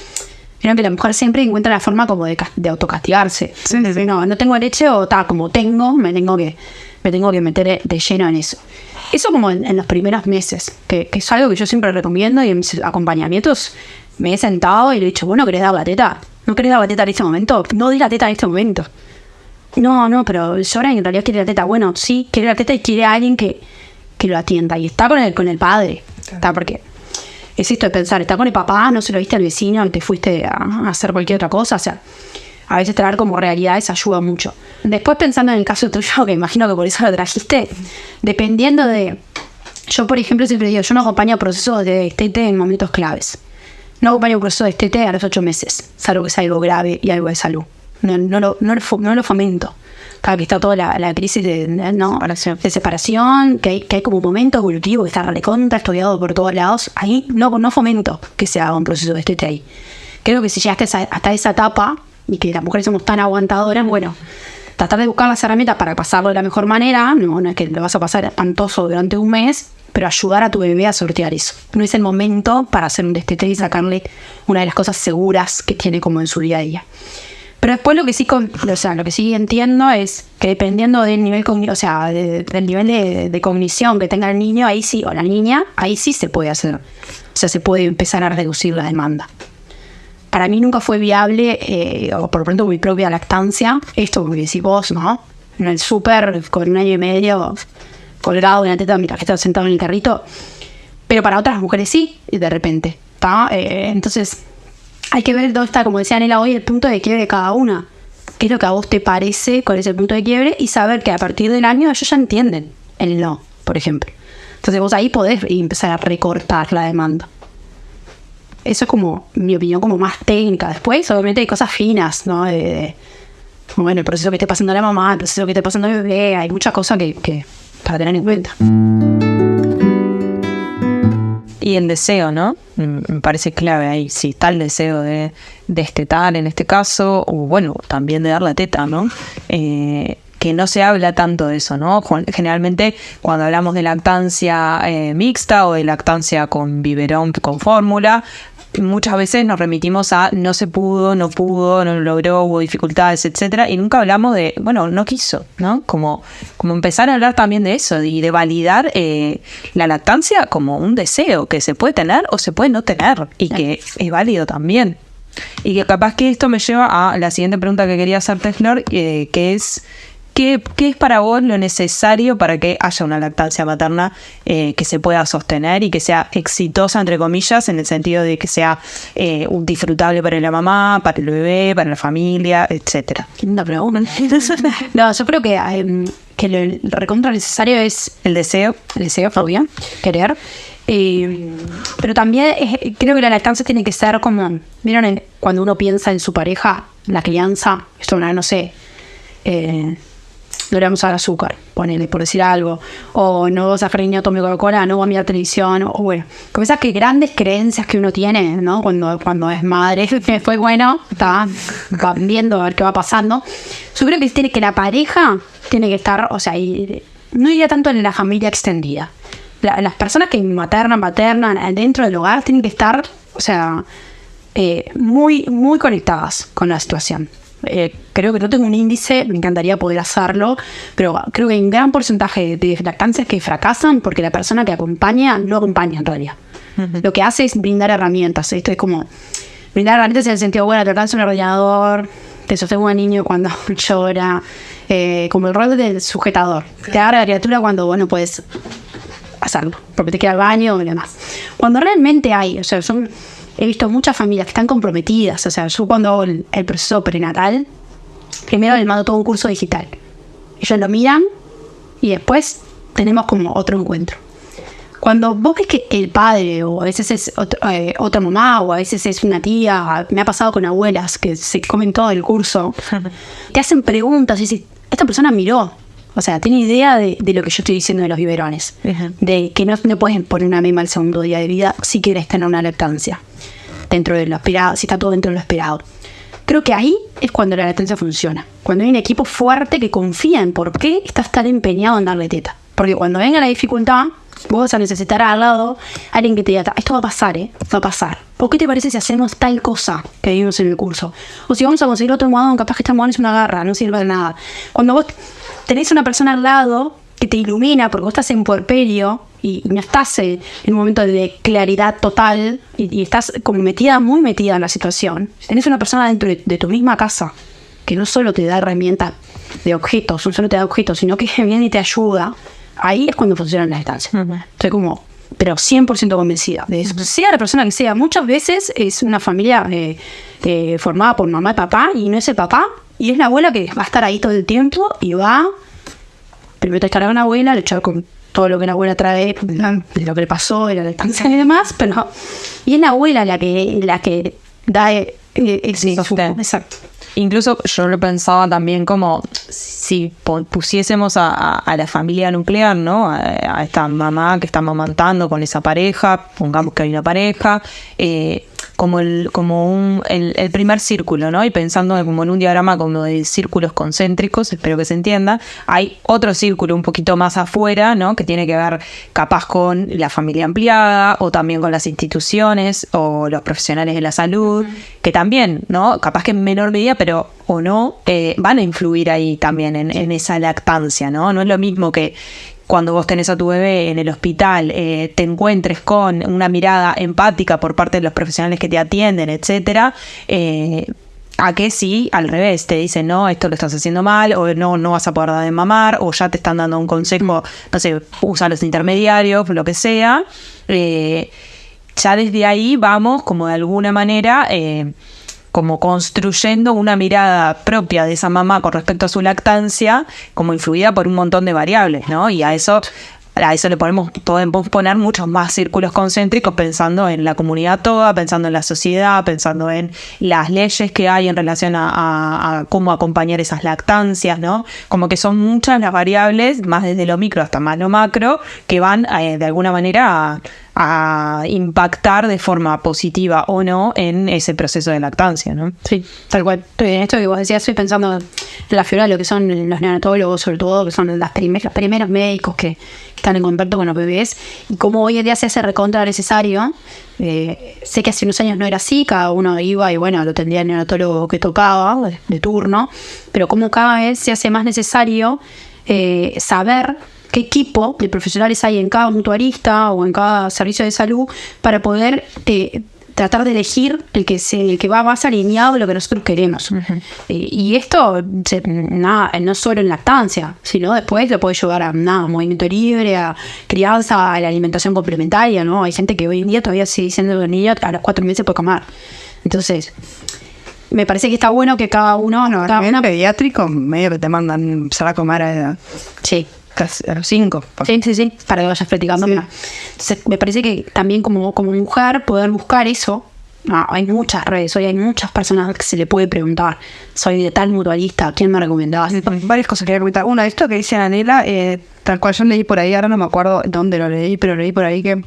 S4: vieron que la mujer siempre encuentra la forma como de autocastigarse. Sí. No tengo leche, o como tengo, me tengo que meter de lleno en eso. Eso como en los primeros meses, que es algo que yo siempre recomiendo, y en mis acompañamientos me he sentado y le he dicho, bueno, ¿querés dar la teta? ¿No querés dar la teta en este momento? No di la teta en este momento. No, pero ahora en realidad quiere la teta. Bueno, sí, quiere la teta y quiere a alguien que lo atienda. Y está con el padre. Está porque es esto de pensar, está con el papá, no se lo viste al vecino, te fuiste a hacer cualquier otra cosa. O sea, a veces traer como realidades ayuda mucho. Después, pensando en el caso tuyo, que imagino que por eso lo trajiste, dependiendo de... Yo, por ejemplo, siempre digo, yo no acompaño procesos de destete en momentos claves. No acompaño un proceso de destete a los 8 meses, salvo que sea algo grave y algo de salud. No lo fomento. Claro que está toda la crisis de separación, que hay como un momento evolutivo que está recontra estudiado por todos lados. Ahí no fomento que se haga un proceso de destete ahí. Creo que si llegaste hasta esa etapa, y que las mujeres somos tan aguantadoras, bueno, tratar de buscar las herramientas para pasarlo de la mejor manera, no es que lo vas a pasar espantoso durante un mes, pero ayudar a tu bebé a sortear eso. No es el momento para hacer un destete y sacarle una de las cosas seguras que tiene como en su día a día. Pero después lo que sí entiendo es que dependiendo del nivel del nivel de cognición que tenga el niño, ahí sí, o la niña, ahí sí se puede hacer. O sea, se puede empezar a reducir la demanda. Para mí nunca fue viable, o por pronto mi propia lactancia, esto porque decís vos, ¿no? En el súper, con 1 año y medio, colgado en la teta mientras que estaba sentado en el carrito. Pero para otras mujeres sí, de repente, ¿está? Entonces, hay que ver dónde está, como decía Nela hoy, el punto de quiebre de cada una. ¿Qué es lo que a vos te parece con ese punto de quiebre? Y saber que a partir del año ellos ya entienden el no, por ejemplo. Entonces vos ahí podés empezar a recortar la demanda. Eso es como mi opinión como más técnica. Después, obviamente, hay cosas finas, ¿no? Bueno, el proceso que esté pasando la mamá, el proceso que esté pasando el bebé, hay muchas cosas que para tener en cuenta.
S1: Y el deseo, ¿no? Me parece clave ahí. Si está el deseo de destetar en este caso, o bueno, también de dar la teta, ¿no? Que no se habla tanto de eso, ¿no? Generalmente cuando hablamos de lactancia mixta o de lactancia con biberón, con fórmula, muchas veces nos remitimos a no se pudo, no lo logró, hubo dificultades, etcétera, y nunca hablamos de, bueno, no quiso, ¿no? Como empezar a hablar también de eso y de validar la lactancia como un deseo que se puede tener o se puede no tener y que es válido también. Y que capaz que esto me lleva a la siguiente pregunta que quería hacerte, Flor, que es ¿Qué es para vos lo necesario para que haya una lactancia materna que se pueda sostener y que sea exitosa, entre comillas, en el sentido de que sea disfrutable para la mamá, para el bebé, para la familia, etcétera?
S4: Linda pregunta. No, yo creo que lo recontra necesario es
S1: El deseo.
S4: obvio, querer. Pero también creo que la lactancia tiene que ser como, ¿vieron? Cuando uno piensa en su pareja, la crianza, esto no sé, no le vamos a dar azúcar, ponele, por decir algo, o no vas a dejar niño tome Coca-Cola, no va a mirar televisión, o bueno, como esas que grandes creencias que uno tiene, ¿no? Cuando es madre, fue bueno, va viendo a ver qué va pasando. Yo creo que la pareja tiene que estar, o sea, y no iría tanto en la familia extendida. Las personas que maternan dentro del hogar tienen que estar, o sea, muy, muy conectadas con la situación. Creo que no tengo un índice, me encantaría poder hacerlo, pero creo que hay un gran porcentaje de lactancias que fracasan porque la persona que acompaña no acompaña en realidad. Lo que hace es brindar herramientas. Esto es como brindar herramientas en el sentido, bueno, te alcanza un ordenador, te sostengo al niño cuando llora, como el rol del sujetador. Te agarra la criatura cuando vos no puedes hacerlo, porque te queda al baño o demás. Cuando realmente hay, o sea, he visto muchas familias que están comprometidas. O sea, yo cuando hago el proceso prenatal, primero les mando todo un curso digital. Ellos lo miran y después tenemos como otro encuentro. Cuando vos ves que el padre, o a veces es otra mamá, o a veces es una tía, me ha pasado con abuelas que se comen todo el curso, te hacen preguntas y dices, esta persona miró. O sea, tiene idea de lo que yo estoy diciendo de los biberones. De que no puedes poner una mema al segundo día de vida si quieres tener una lactancia. Dentro de lo esperado, si está todo dentro de lo esperado. Creo que ahí es cuando la lactancia funciona. Cuando hay un equipo fuerte que confía en por qué estás tan empeñado en darle teta. Porque cuando venga la dificultad, vos vas a necesitar al lado a alguien que te diga, esto va a pasar, va a pasar. ¿Por qué te parece si hacemos tal cosa que vimos en el curso? O si vamos a conseguir otro almohadón, capaz que este almohadón es una garra, no sirve de nada. Cuando vos tenés una persona al lado que te ilumina, porque vos estás en puerperio y no estás en un momento de claridad total y estás como muy metida en la situación. Tenés una persona dentro de tu misma casa que no solo te da herramientas de objetos, no solo te da objetos, sino que viene y te ayuda. Ahí es cuando funcionan las estancias. Estoy como, pero 100% convencida de eso. Sea la persona que sea, muchas veces es una familia formada por mamá y papá, y no es el papá, y es la abuela que va a estar ahí todo el tiempo y va. Primero te estará una abuela, le echar con todo lo que la abuela trae, de lo que le pasó, de la lactancia y demás, pero y es la abuela la que da ese
S1: sostén.
S4: Exacto.
S1: Incluso yo lo pensaba también como si pusiésemos a la familia nuclear, ¿no? A esta mamá que está amamantando con esa pareja, pongamos que hay una pareja, como el primer círculo, ¿no? Y pensando como en un diagrama como de círculos concéntricos, espero que se entienda, hay otro círculo un poquito más afuera, ¿no? Que tiene que ver capaz con la familia ampliada o también con las instituciones o los profesionales de la salud, que también, ¿no? Capaz que en menor medida, pero o no, van a influir ahí también en esa lactancia, ¿no? No es lo mismo que cuando vos tenés a tu bebé en el hospital, te encuentres con una mirada empática por parte de los profesionales que te atienden, etcétera, a que sí, al revés, te dicen, no, esto lo estás haciendo mal, o no vas a poder dar de mamar, o ya te están dando un consejo, no sé, usa los intermediarios, lo que sea. Ya desde ahí vamos, como de alguna manera, como construyendo una mirada propia de esa mamá con respecto a su lactancia, como influida por un montón de variables, ¿no? Y a eso le podemos poner muchos más círculos concéntricos, pensando en la comunidad toda, pensando en la sociedad, pensando en las leyes que hay en relación a cómo acompañar esas lactancias, ¿no? Como que son muchas las variables, más desde lo micro hasta más lo macro, que van de alguna manera a impactar de forma positiva o no en ese proceso de lactancia, ¿no?
S4: Sí, tal cual. En esto que vos decías, estoy pensando en la figura de lo que son los neonatólogos, sobre todo, que son los primeros médicos que están en contacto con los bebés, y cómo hoy en día se hace recontra necesario. Sé que hace unos años no era así, cada uno iba y bueno, lo tendría el neonatólogo que tocaba de turno, pero como cada vez se hace más necesario saber qué equipo de profesionales hay en cada mutuarista o en cada servicio de salud para poder tratar de elegir el que va más alineado a lo que nosotros queremos. Y esto no solo en lactancia, sino después lo puede llevar a movimiento libre, a crianza, a la alimentación complementaria, ¿no? Hay gente que hoy en día todavía sigue diciendo que el niño a los 4 meses puede comer. Entonces, me parece que está bueno que cada uno...
S3: También pediátrico, medio que te mandan empezar a comer
S4: Sí.
S3: casi a los 5.
S4: Sí, para que vayas practicando.
S3: Sí.
S4: Entonces, me parece que también como mujer poder buscar eso. Hay muchas redes, hoy hay muchas personas que se le puede preguntar. Soy de tal mutualista, ¿quién me recomendás?
S3: Varias cosas que quería comentar. Una, esto que dice Anela, tal cual yo leí por ahí, ahora no me acuerdo dónde lo leí, pero leí por ahí que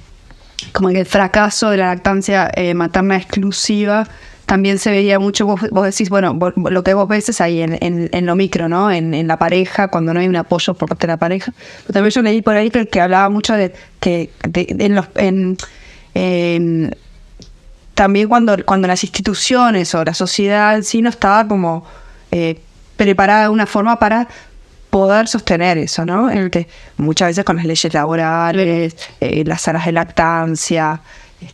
S3: como que el fracaso de la lactancia materna exclusiva también se veía mucho. Vos decís, bueno, lo que vos ves es ahí en lo micro, ¿no? En la pareja, cuando no hay un apoyo por parte de la pareja. Pero también yo leí por ahí que hablaba mucho de que también cuando las instituciones o la sociedad en sí no estaba como preparada de una forma para poder sostener eso, ¿no? Muchas veces con las leyes laborales, las salas de lactancia,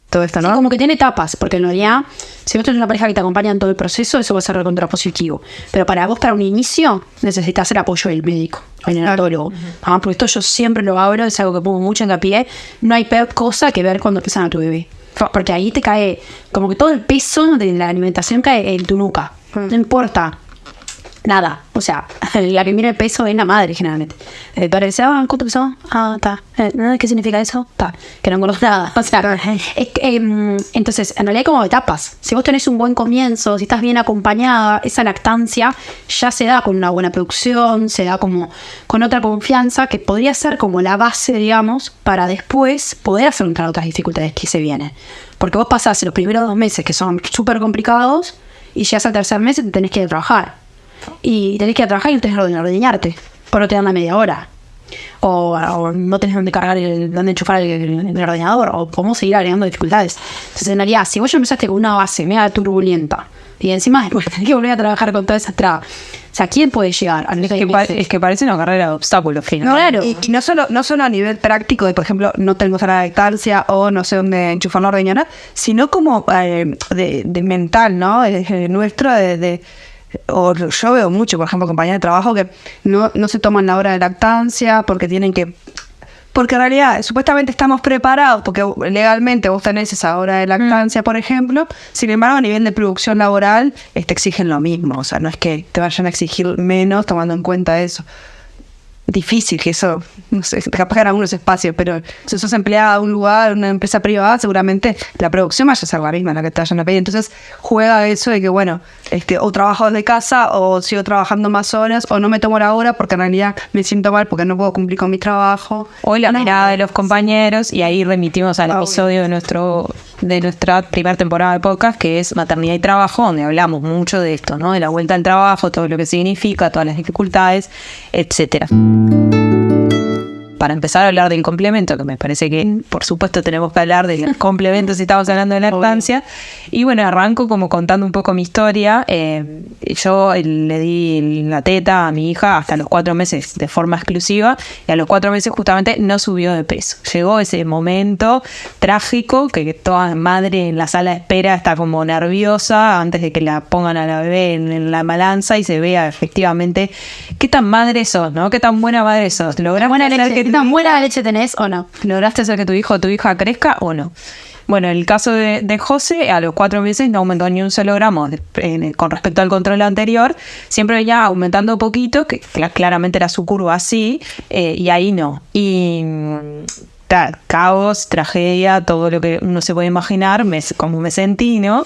S3: todo esto, ¿no?
S4: Sí, como que tiene etapas, porque en realidad, si vos tenés una pareja que te acompaña en todo el proceso, eso va a ser recontrapositivo. Pero para un inicio, necesitas el apoyo del médico, el neonatólogo. Porque esto yo siempre lo hablo, es algo que pongo mucho hincapié. No hay peor cosa que ver cuando empiezan a tu bebé. Porque ahí te cae, como que todo el peso de la alimentación cae en tu nuca. No importa nada. O sea, la que mira el peso es la madre, generalmente. Parece, ¿cuánto pesó? Está. ¿Qué significa eso? Está. Que no engordas nada. O sea, entonces, en realidad hay como etapas. Si vos tenés un buen comienzo, si estás bien acompañada, esa lactancia ya se da con una buena producción, se da como con otra confianza, que podría ser como la base, digamos, para después poder afrontar otras dificultades que se vienen. Porque vos pasás los primeros 2 meses, que son súper complicados, y llegas al tercer mes y te tenés que ir a trabajar. Y tenés que ir a trabajar y no tenés donde ordeñarte, por no te dan la media hora. O no tenés donde cargar, donde enchufar el ordenador, o cómo seguir agregando dificultades. Entonces, en realidad, si vos ya empezaste con una base media turbulenta, y encima después tenés que volver a trabajar con todas esas trabas, o sea, ¿quién puede llegar?
S1: Es que parece una carrera de obstáculos,
S3: No, claro. Y no solo a nivel práctico, de por ejemplo, no tengo sala de lactancia o no sé dónde enchufar la ordeñadora, sino como de mental, ¿no? Nuestro, o yo veo mucho, por ejemplo, compañeras de trabajo que no se toman la hora de lactancia porque tienen que... Porque en realidad, supuestamente estamos preparados, porque legalmente vos tenés esa hora de lactancia, por ejemplo. Sin embargo, a nivel de producción laboral, te exigen lo mismo. O sea, no es que te vayan a exigir menos tomando en cuenta eso. Difícil que eso, no sé, capaz en algunos espacios, pero si sos empleada de un lugar, una empresa privada, seguramente la producción vaya a ser la misma, la que te vayan a pedir. Entonces juega eso de que, bueno, o trabajo desde casa, o sigo trabajando más horas, o no me tomo la hora porque en realidad me siento mal porque no puedo cumplir con mi trabajo.
S1: Hoy la mirada de los compañeros, y ahí remitimos al episodio de nuestra primera temporada de podcast, que es Maternidad y Trabajo, donde hablamos mucho de esto, ¿no? De la vuelta al trabajo, todo lo que significa, todas las dificultades, etcétera. Para empezar a hablar del complemento, que me parece que, por supuesto, tenemos que hablar de los complementos si estamos hablando de lactancia. Y bueno, arranco como contando un poco mi historia. Yo le di la teta a mi hija hasta los 4 meses de forma exclusiva, y a los 4 meses justamente no subió de peso. Llegó ese momento trágico que toda madre en la sala de espera está como nerviosa antes de que la pongan a la bebé en la balanza y se vea efectivamente qué tan madre sos, ¿no? Qué tan buena madre sos. ¿Qué
S4: tan buena leche tenés o no?
S1: ¿Lograste hacer que tu hijo o tu hija crezca o no? Bueno, en el caso de José, a los 4 meses no aumentó ni un solo gramo con respecto al control anterior. Siempre venía aumentando poquito, que claramente era su curva así, y ahí no. Y caos, tragedia, todo lo que uno se puede imaginar, como me sentí, ¿no?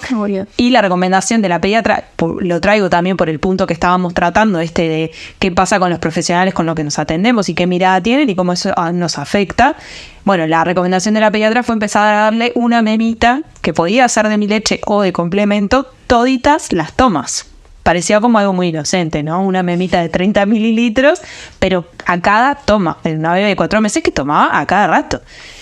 S1: Y la recomendación de la pediatra, lo traigo también por el punto que estábamos tratando, de qué pasa con los profesionales con los que nos atendemos y qué mirada tienen y cómo eso nos afecta. Bueno, la recomendación de la pediatra fue empezar a darle una memita, que podía ser de mi leche o de complemento, toditas las tomas. Parecía como algo muy inocente, ¿no? Una memita de 30 mililitros, pero a cada toma. Una bebé de 4 meses que tomaba a cada rato.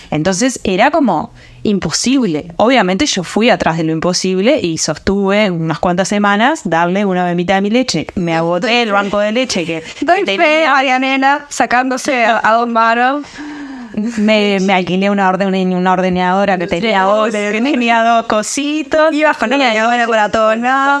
S1: Entonces era como imposible. Obviamente yo fui atrás de lo imposible y sostuve unas cuantas semanas darle una memita de mi leche. Me agoté el banco de leche que
S3: Doy fe, Marianela, sacándose a 2 manos.
S1: me alquilé una ordenadora que tenía dos cositos.
S3: Ibas con la ordenadora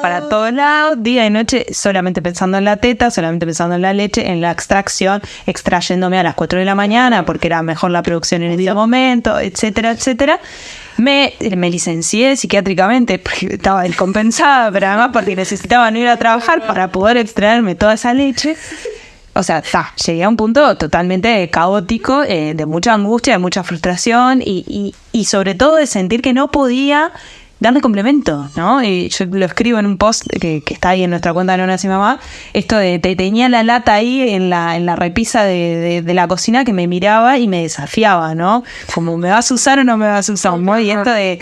S1: para todos lados, día y noche, solamente pensando en la teta, solamente pensando en la leche, en la extracción, extrayéndome a las 4 de la mañana porque era mejor la producción en ese momento, etcétera, etcétera. Me licencié psiquiátricamente porque estaba descompensada, pero además porque necesitaba no ir a trabajar para poder extraerme toda esa leche. O sea, llegué a un punto totalmente caótico, de mucha angustia, de mucha frustración y sobre todo de sentir que no podía darle complemento, ¿no? Y yo lo escribo en un post que está ahí en nuestra cuenta de No Nací Mamá, esto de tenía la lata ahí en la repisa de la cocina que me miraba y me desafiaba, ¿no? Como, ¿me vas a usar o no me vas a usar? Y esto de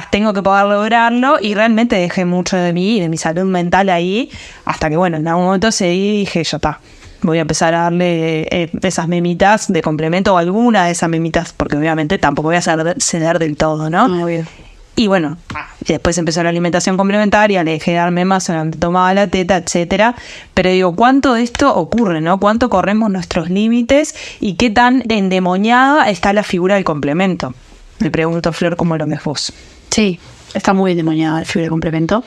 S1: tengo que poder lograrlo, y realmente dejé mucho de mí y de mi salud mental ahí, hasta que, bueno, en algún momento cedí y dije, ya está. Voy a empezar a darle esas memitas de complemento o alguna de esas memitas, porque obviamente tampoco voy a ceder del todo, ¿no?
S4: Obvio.
S1: Y bueno, después empezó la alimentación complementaria, le dejé de dar memas, solamente tomaba la teta, etcétera. Pero digo, ¿cuánto de esto ocurre, no? ¿Cuánto corremos nuestros límites y qué tan endemoniada está la figura del complemento? Le pregunto, Flor, ¿cómo lo ves vos?
S4: Sí, está muy endemoniada la fibra de complemento.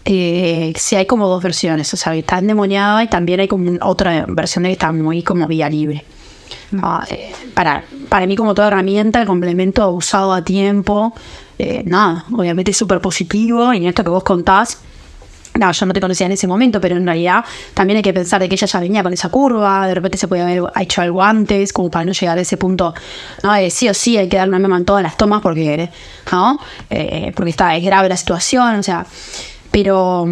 S4: Sí, hay como dos versiones, o sea, está endemoniada y también hay como otra versión de que está muy como vía libre. Para mí, como toda herramienta, el complemento usado a tiempo, obviamente es súper positivo, y en esto que vos contás, yo no te conocía en ese momento, pero en realidad también hay que pensar de que ella ya venía con esa curva, de repente se puede haber hecho algo antes, como para no llegar a ese punto, ¿no? De sí o sí hay que dar una mema en todas las tomas porque, ¿no? Porque es grave la situación, o sea, pero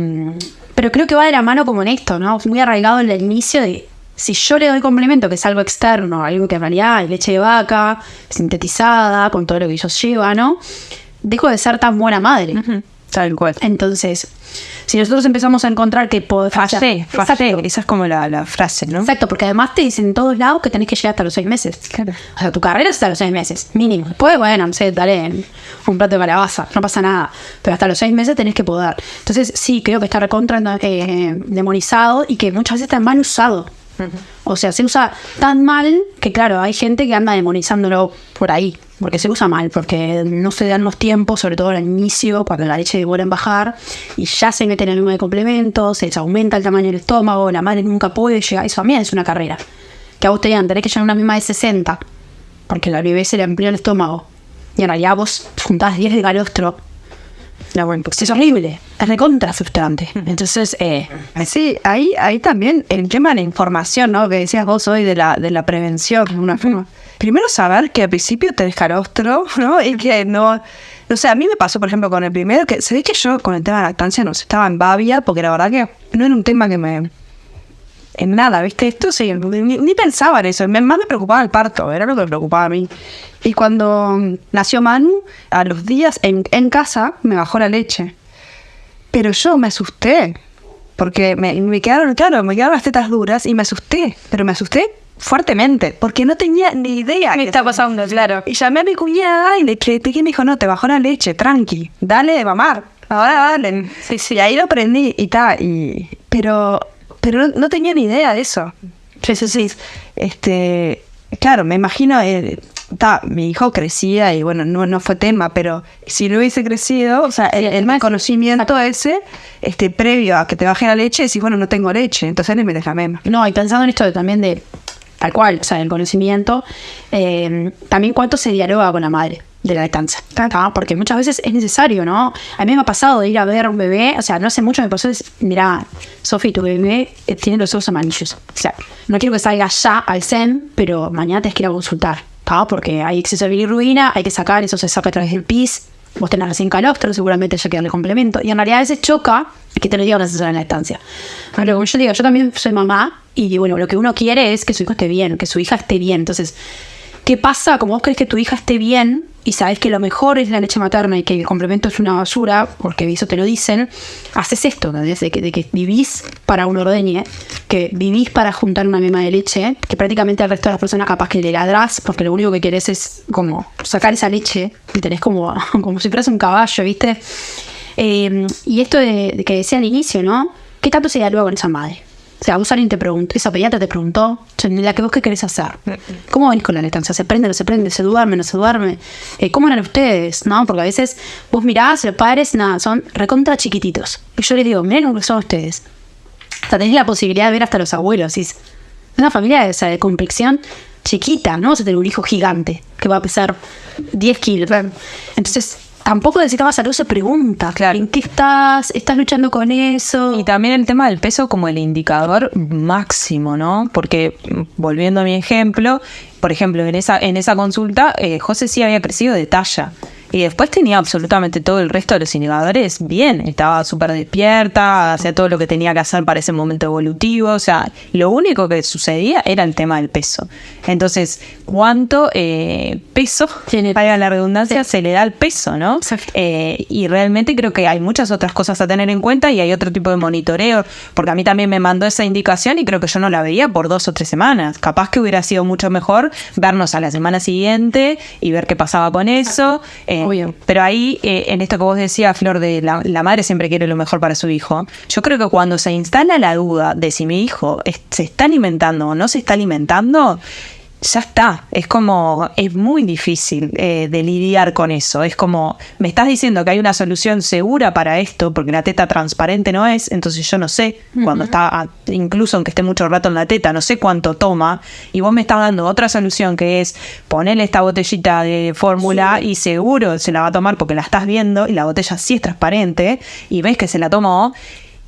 S4: creo que va de la mano como en esto, ¿no? Muy arraigado en el inicio de, si yo le doy complemento, que es algo externo, algo que en realidad es leche de vaca, sintetizada, con todo lo que ellos llevan, ¿no? Dejo de ser tan buena madre.
S1: Tal cual.
S4: Entonces, si nosotros empezamos a encontrar que
S1: fallé, esa es como la frase, ¿no?
S4: Exacto, porque además te dicen en todos lados que tenés que llegar hasta los 6 meses.
S1: Claro.
S4: O sea, tu carrera es hasta los 6 meses, mínimo. Después, bueno, no sé, dale un plato de calabaza, no pasa nada. Pero hasta los 6 meses tenés que poder. Entonces, sí, creo que está recontra demonizado y que muchas veces está mal usado. O sea, se usa tan mal que, claro, hay gente que anda demonizándolo por ahí, porque se usa mal, porque no se dan los tiempos, sobre todo al inicio, cuando la leche demora en bajar, y ya se meten en el de complementos, se les aumenta el tamaño del estómago, la madre nunca puede llegar. Eso también es una carrera. Que a vos te digan, tenés que llevar una misma de 60, porque la bebé se le amplió el estómago, y en realidad vos juntás 10 de calostro. No, bueno, pues es horrible, es recontra frustrante. Entonces,
S3: sí, ahí también el tema de la información, ¿no? Que decías vos hoy de la prevención, de una forma. Primero saber que al principio tenés calostro, ¿no? Y que no... O sea, a mí me pasó, por ejemplo, con el primero, que se ve que yo con el tema de lactancia no estaba en babia, porque la verdad que no era un tema que me... En nada, ¿viste? Esto sí, ni pensaba en eso. Más me preocupaba el parto, era lo que me preocupaba a mí. Y cuando nació Manu, a los días en casa me bajó la leche. Pero yo me asusté, porque me quedaron las tetas duras y me asusté. Pero me asusté fuertemente, porque no tenía ni idea
S1: ¿Qué está pasando? Claro.
S3: Y llamé a mi cuñada y le expliqué, y me dijo, no, te bajó la leche, tranqui, dale de mamar, ahora dale. Sí, ahí lo aprendí y tal, pero no tenía ni idea de eso. Sí. Claro, me imagino, mi hijo crecía y bueno, no fue tema, pero si no hubiese crecido, o sea, el conocimiento ese, previo a que te baje la leche, decís, bueno, no tengo leche, entonces le metes la mema.
S4: No, y pensando en esto también de, tal cual, o sea, el conocimiento, también cuánto se dialoga con la madre de la lactancia, porque muchas veces es necesario, ¿no? A mí me ha pasado de ir a ver un bebé, o sea, no hace mucho me pasó, mira, Sofi, tu bebé tiene los ojos amarillos, o sea, no quiero que salga ya al SEM, pero mañana tenés que ir a consultar, porque hay exceso de bilirrubina, hay que sacar, eso se saca a través del PIS, vos tenés recién calostro, seguramente ya que darle complemento, y en realidad a veces choca que te lo diga una asesora en lactancia. Pero como yo digo, yo también soy mamá, y bueno, lo que uno quiere es que su hijo esté bien, que su hija esté bien, entonces, ¿qué pasa? Como vos querés que tu hija esté bien y sabés que lo mejor es la leche materna y que el complemento es una basura, porque eso te lo dicen, haces esto, ¿no? De que vivís para un ordeñe, que vivís para juntar una mema de leche, que prácticamente al resto de las personas capaz que le ladrás, porque lo único que querés es como sacar esa leche y tenés como si fueras un caballo, ¿viste? Y esto de que decía al inicio, ¿no? ¿Qué tanto se dialoga con esa madre? O sea, vos alguien te preguntó, esa pediatra te preguntó, la que vos qué querés hacer. ¿Cómo venís con la lactancia? ¿Se prende, no se prende? ¿Se duerme, no se duerme? ¿Cómo eran ustedes? ¿No? Porque a veces vos mirás, los padres, nada, son recontra chiquititos. Y yo les digo, miren cómo son ustedes. O sea, tenés la posibilidad de ver hasta los abuelos. Es una familia de complexión chiquita, ¿no? O sea, tener un hijo gigante que va a pesar 10 kilos. Entonces, tampoco necesitabas salud, se pregunta,
S1: Claro.
S4: ¿en qué estás? ¿Estás luchando con eso?
S1: Y también el tema del peso como el indicador máximo, ¿no? Porque, volviendo a mi ejemplo, por ejemplo, en esa consulta, José sí había crecido de talla. Y después tenía absolutamente todo el resto de los indicadores bien. Estaba súper despierta, hacía todo lo que tenía que hacer para ese momento evolutivo. O sea, lo único que sucedía era el tema del peso. Entonces, ¿cuánto peso, valga la redundancia, se le da al peso, ¿no? Y realmente creo que hay muchas otras cosas a tener en cuenta y hay otro tipo de monitoreo. Porque a mí también me mandó esa indicación y creo que yo no la veía por 2 o 3 semanas. Capaz que hubiera sido mucho mejor vernos a la semana siguiente y ver qué pasaba con eso.
S4: Obvio.
S1: Pero ahí, en esto que vos decías, Flor, de la madre siempre quiere lo mejor para su hijo, yo creo que cuando se instala la duda de si mi hijo se está alimentando o no se está alimentando, ya está. Es como, es muy difícil de lidiar con eso. Es como, me estás diciendo que hay una solución segura para esto, porque la teta transparente no es, entonces yo no sé, cuando está, incluso aunque esté mucho rato en la teta, no sé cuánto toma, y vos me estás dando otra solución que es ponerle esta botellita de fórmula y seguro se la va a tomar porque la estás viendo y la botella sí es transparente y ves que se la tomó,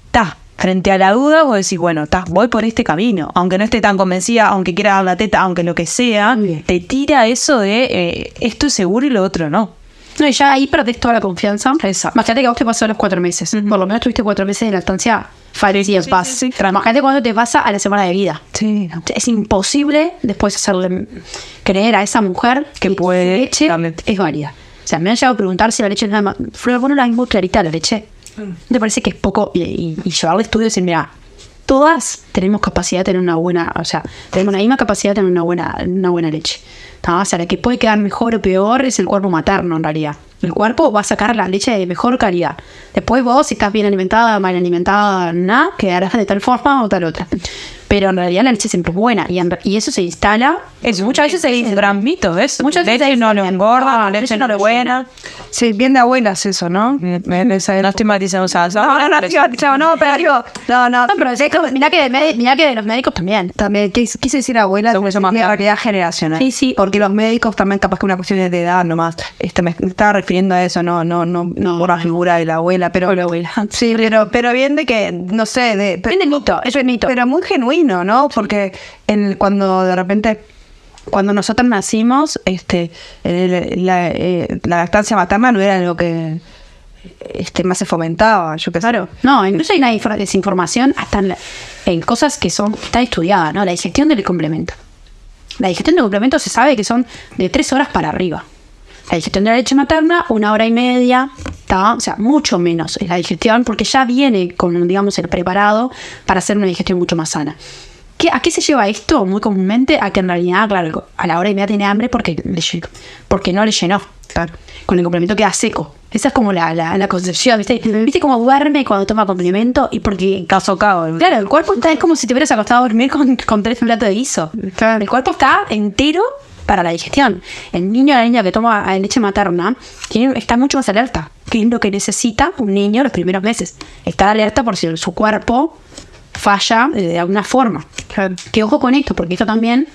S1: está. Frente a la duda, vos decís, bueno, voy por este camino. Aunque no esté tan convencida, aunque quiera dar la teta, aunque lo que sea, te tira eso de esto es seguro y lo otro no.
S4: No, y ya ahí perdés toda la confianza.
S1: Exacto.
S4: Imagínate que a vos te pasó a los 4 meses. Por lo menos tuviste 4 meses de lactancia fallecida en paz.
S1: sí.
S4: Imagínate cuando te pasa a la semana de vida.
S1: Sí.
S4: Es imposible después hacerle creer a esa mujer que
S1: puede
S4: su leche
S1: también.
S4: es válida. O sea, me han llegado a preguntar si la leche es nada más. Flor, bueno, la mismo clarita la leche. ¿No te parece que es poco? Y llevarle estudios y decir, mira, todas tenemos capacidad de tener una buena, o sea, tenemos la misma capacidad de tener una buena leche. ¿No? O sea, la que puede quedar mejor o peor es el cuerpo materno en realidad. El cuerpo va a sacar la leche de mejor calidad. Después vos, si estás bien alimentada, mal alimentada, nada, quedarás de tal forma o tal otra. Pero en realidad la leche siempre es buena y eso se instala. Muchas veces se dice,
S1: gran mito eso.
S4: Muchas veces
S1: leche no lo engorda, la leche no lo es buena.
S3: Sí, bien de abuelas eso, ¿no?
S1: No estoy matizando, o sea,
S3: No, pero digo, no.
S4: No, pero es que, mirá que de los médicos también.
S3: También quise decir abuela,
S1: Según eso más
S3: de
S1: bien.
S3: realidad generacional.
S4: Sí, sí.
S3: Porque los médicos también capaz que una cuestión es de edad nomás. Me estaba refiriendo a eso, no por la figura de la abuela, pero
S4: La abuela.
S3: sí, pero bien de que, no sé,
S4: Bien de mito, eso es mito.
S3: pero muy genuino, ¿no? Porque cuando de repente, cuando nosotros nacimos, la lactancia materna no era algo que más se fomentaba, yo qué sé.
S4: Claro. No, incluso hay una desinformación hasta en cosas que están estudiadas, ¿no? La digestión del complemento. La digestión del complemento se sabe que son de 3 horas para arriba. La digestión de la leche materna, 1 hora y media, ¿tá? O sea, mucho menos es la digestión, porque ya viene con, digamos, el preparado para hacer una digestión mucho más sana. ¿A qué se lleva esto? Muy comúnmente a que en realidad, claro, a la hora y media tiene hambre porque no le llenó.
S3: Claro.
S4: Con el complemento queda seco. Esa es como la concepción, ¿viste? ¿Viste cómo duerme cuando toma complemento? Y porque...
S1: caso cabo.
S4: Claro, el cuerpo es como si te hubieras acostado a dormir con 3 platos de guiso.
S3: Claro.
S4: El cuerpo está entero para la digestión. El niño o la niña que toma leche materna está mucho más alerta, que es lo que necesita un niño los primeros meses. Estar alerta por si su cuerpo falla de alguna forma.
S3: Claro.
S4: Que ojo con esto, porque esto también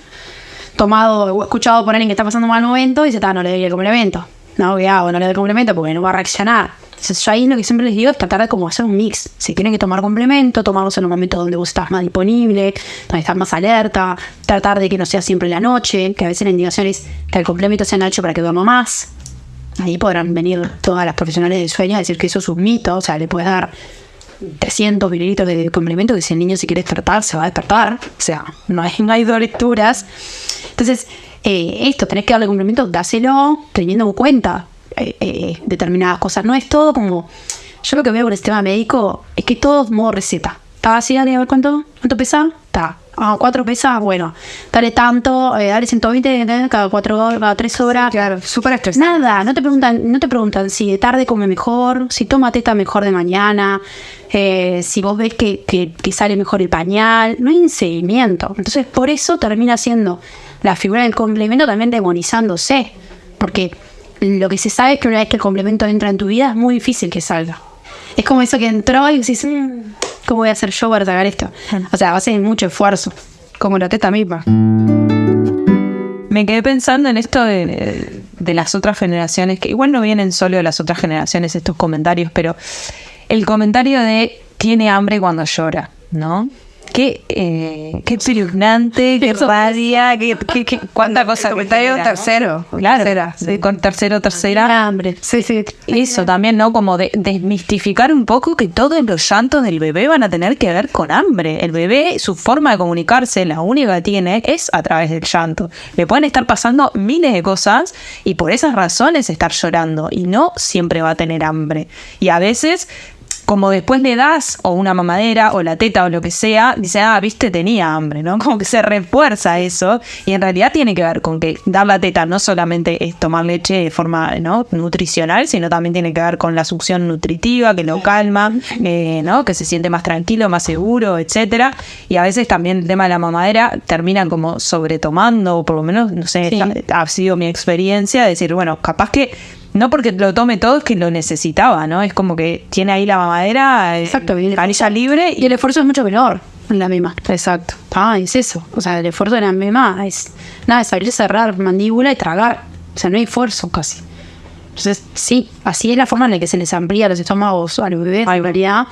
S4: tomado o escuchado por alguien que está pasando un mal momento y dice, no le doy el complemento. No, ¿qué hago? No le doy el complemento porque no va a reaccionar. Entonces yo ahí lo que siempre les digo es tratar de como hacer un mix. Si tienen que tomar complemento, tomarlos en un momento donde vos estás más disponible, donde estás más alerta, tratar de que no sea siempre en la noche, que a veces la indicación es que el complemento sea en la noche para que duerma más. Ahí podrán venir todas las profesionales del sueño a decir que eso es un mito, o sea, le puedes dar 300 mililitros de complemento que si el niño se quiere despertar, se va a despertar. O sea, no hay dos lecturas. Entonces, esto, tenés que darle complemento, dáselo teniendo en cuenta determinadas cosas. No es todo como... Yo lo que veo con el sistema médico es que todo es modo receta. Estaba así, dale, a ver cuánto pesa, Está. 4 pesas, bueno, dale tanto, dale 120 cada 3 horas.
S3: Claro, súper estresante.
S4: Nada, no te preguntan si de tarde come mejor, si toma teta mejor de mañana, si vos ves que sale mejor el pañal, no hay un seguimiento. Entonces, por eso termina siendo la figura del complemento también demonizándose, porque lo que se sabe es que una vez que el complemento entra en tu vida es muy difícil que salga. Es como eso que entró y decís, ¿cómo voy a hacer yo para sacar esto? O sea, va a ser mucho esfuerzo.
S3: Como la teta misma.
S1: Me quedé pensando en esto de las otras generaciones, que igual no vienen solo de las otras generaciones estos comentarios, pero el comentario de tiene hambre cuando llora, ¿no? Qué espeluznante, qué rabia, cuánta cosa.
S3: El comentario
S1: genera, ¿no?
S3: tercero.
S1: Claro,
S3: Tercera, sí.
S1: con tercera.
S4: Hambre.
S3: Sí.
S1: Eso también, ¿no? Como de desmistificar un poco que todos los llantos del bebé van a tener que ver con hambre. El bebé, su forma de comunicarse, la única que tiene es a través del llanto. Le pueden estar pasando miles de cosas y por esas razones estar llorando. Y no siempre va a tener hambre. Y a veces, como después le das o una mamadera o la teta o lo que sea, dice, viste, tenía hambre, ¿no? Como que se refuerza eso y en realidad tiene que ver con que dar la teta no solamente es tomar leche de forma, ¿no?, nutricional, sino también tiene que ver con la succión nutritiva, que lo calma, ¿no?, que se siente más tranquilo, más seguro, etcétera. Y a veces también el tema de la mamadera termina como sobretomando, o por lo menos, no sé,
S4: Sí.
S1: ha sido mi experiencia, de decir, bueno, capaz que no porque lo tome todo es que lo necesitaba, ¿no? Es como que tiene ahí la mamadera,
S4: Exacto, bien.
S1: canilla libre
S4: Y el esfuerzo es mucho menor en la mema.
S1: Exacto.
S4: Es eso. O sea, el esfuerzo de la mema es nada, es abrir, cerrar mandíbula y tragar. O sea, no hay esfuerzo casi. Entonces, sí, así es la forma en la que se les amplía los estómagos a los bebés. En realidad,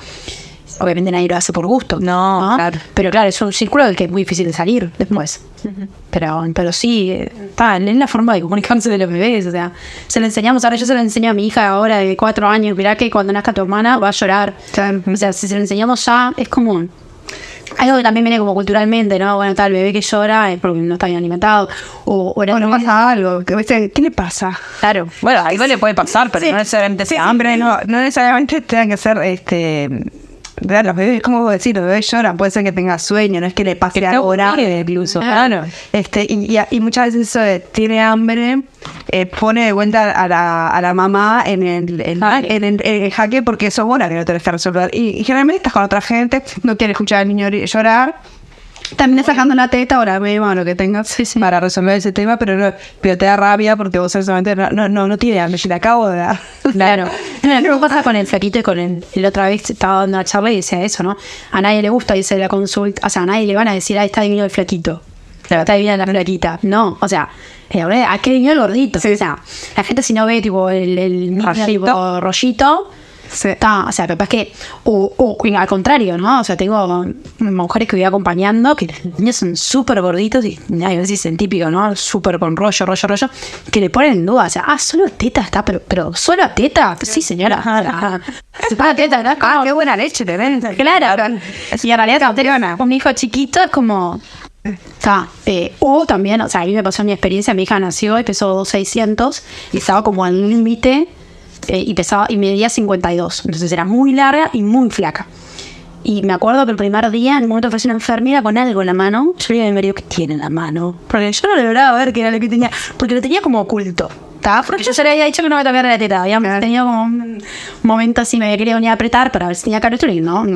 S4: obviamente nadie lo hace por gusto.
S1: No, claro.
S4: Pero claro, es un círculo del que es muy difícil de salir después. Pero sí, es la forma de comunicarse de los bebés. O sea, se lo enseñamos, ahora yo se lo enseño a mi hija ahora de 4 años. Mirá que cuando nazca tu hermana va a llorar.
S3: Claro.
S4: O sea, si se lo enseñamos ya, es común. Algo que también viene como culturalmente, ¿no? Bueno, tal, el bebé que llora es porque no está bien alimentado. O
S3: O no pasa algo. ¿Viste? ¿Qué le pasa?
S4: Claro.
S1: Bueno, algo le puede pasar, pero
S3: Sí.
S1: no necesariamente sea
S3: Hambre,
S1: hambre.
S3: no necesariamente tengan que ser ¿verdad? Los bebés, ¿cómo puedo decir? Los bebés lloran, puede ser que tenga sueño, no es que le pase algo grave.
S1: incluso.
S3: Claro. Y muchas veces eso de tiene hambre pone de vuelta a la mamá en el jaque porque eso es bueno que no tenés que resolver. Y generalmente estás con otra gente, no quieres escuchar al niño llorar. También sacando la teta o la mema o lo que tengas para resolver ese tema, pero te da rabia porque vos solamente no tiene hambre, si le acabo de dar.
S4: Claro. Lo que pasa con el flaquito y con el otra vez estaba dando una charla y decía eso, ¿no? A nadie le gusta, dice la consulta, o sea, a nadie le van a decir, está divino el flaquito. Claro. Está divina la flaquita. No, o sea, ¿a qué divino el gordito? O sea, la gente si no ve tipo el
S1: Rollito.
S4: tipo rollito, está, o sea, capaz que, o al contrario, ¿no? O sea, tengo mujeres que voy acompañando que los niños son súper gorditos y a veces el típico, ¿no? Súper con rollo, que le ponen en duda, o sea, solo teta está, pero solo teta. Sí, señora. Se paga teta, ¿no?
S3: Qué buena leche tenés.
S4: Claro. Y en realidad, con mi hijo chiquito es como. Está. O también, o sea, a mí me pasó mi experiencia, mi hija nació y pesó 2,600 y estaba como al límite y medía 52. Entonces era muy larga y muy flaca. Y me acuerdo que el primer día, en un momento ofreció una enfermera con algo en la mano. Yo le dije a mi marido, ¿qué tiene en la mano? Porque yo no lograba ver qué era lo que tenía, porque lo tenía como oculto. ¿Tá? Porque yo ya le había dicho que no me tocara la teta. Había tenido como un momento así, me había querido venir a apretar para ver si tenía carótula y no,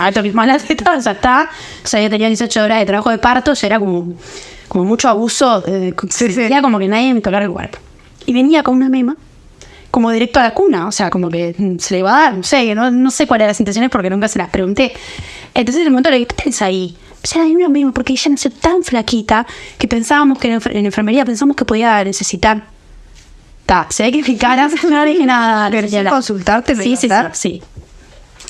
S4: esto mismo la teta, ya está. O sea, yo tenía 18 horas de trabajo de parto, ya era como mucho abuso. Sentía como que nadie me tocara el cuerpo. Y venía con una mema, como directo a la cuna, o sea, como que se le iba a dar, no sé, no sé cuáles eran las intenciones porque nunca se las pregunté. Entonces en el momento le dije, ¿qué tenés ahí? O sea, hay una mema porque ella nació tan flaquita que pensábamos que en enfermería pensamos que podía necesitar. Se ve que mi cara no dije nada.
S3: ¿Consultarte?
S4: Sí.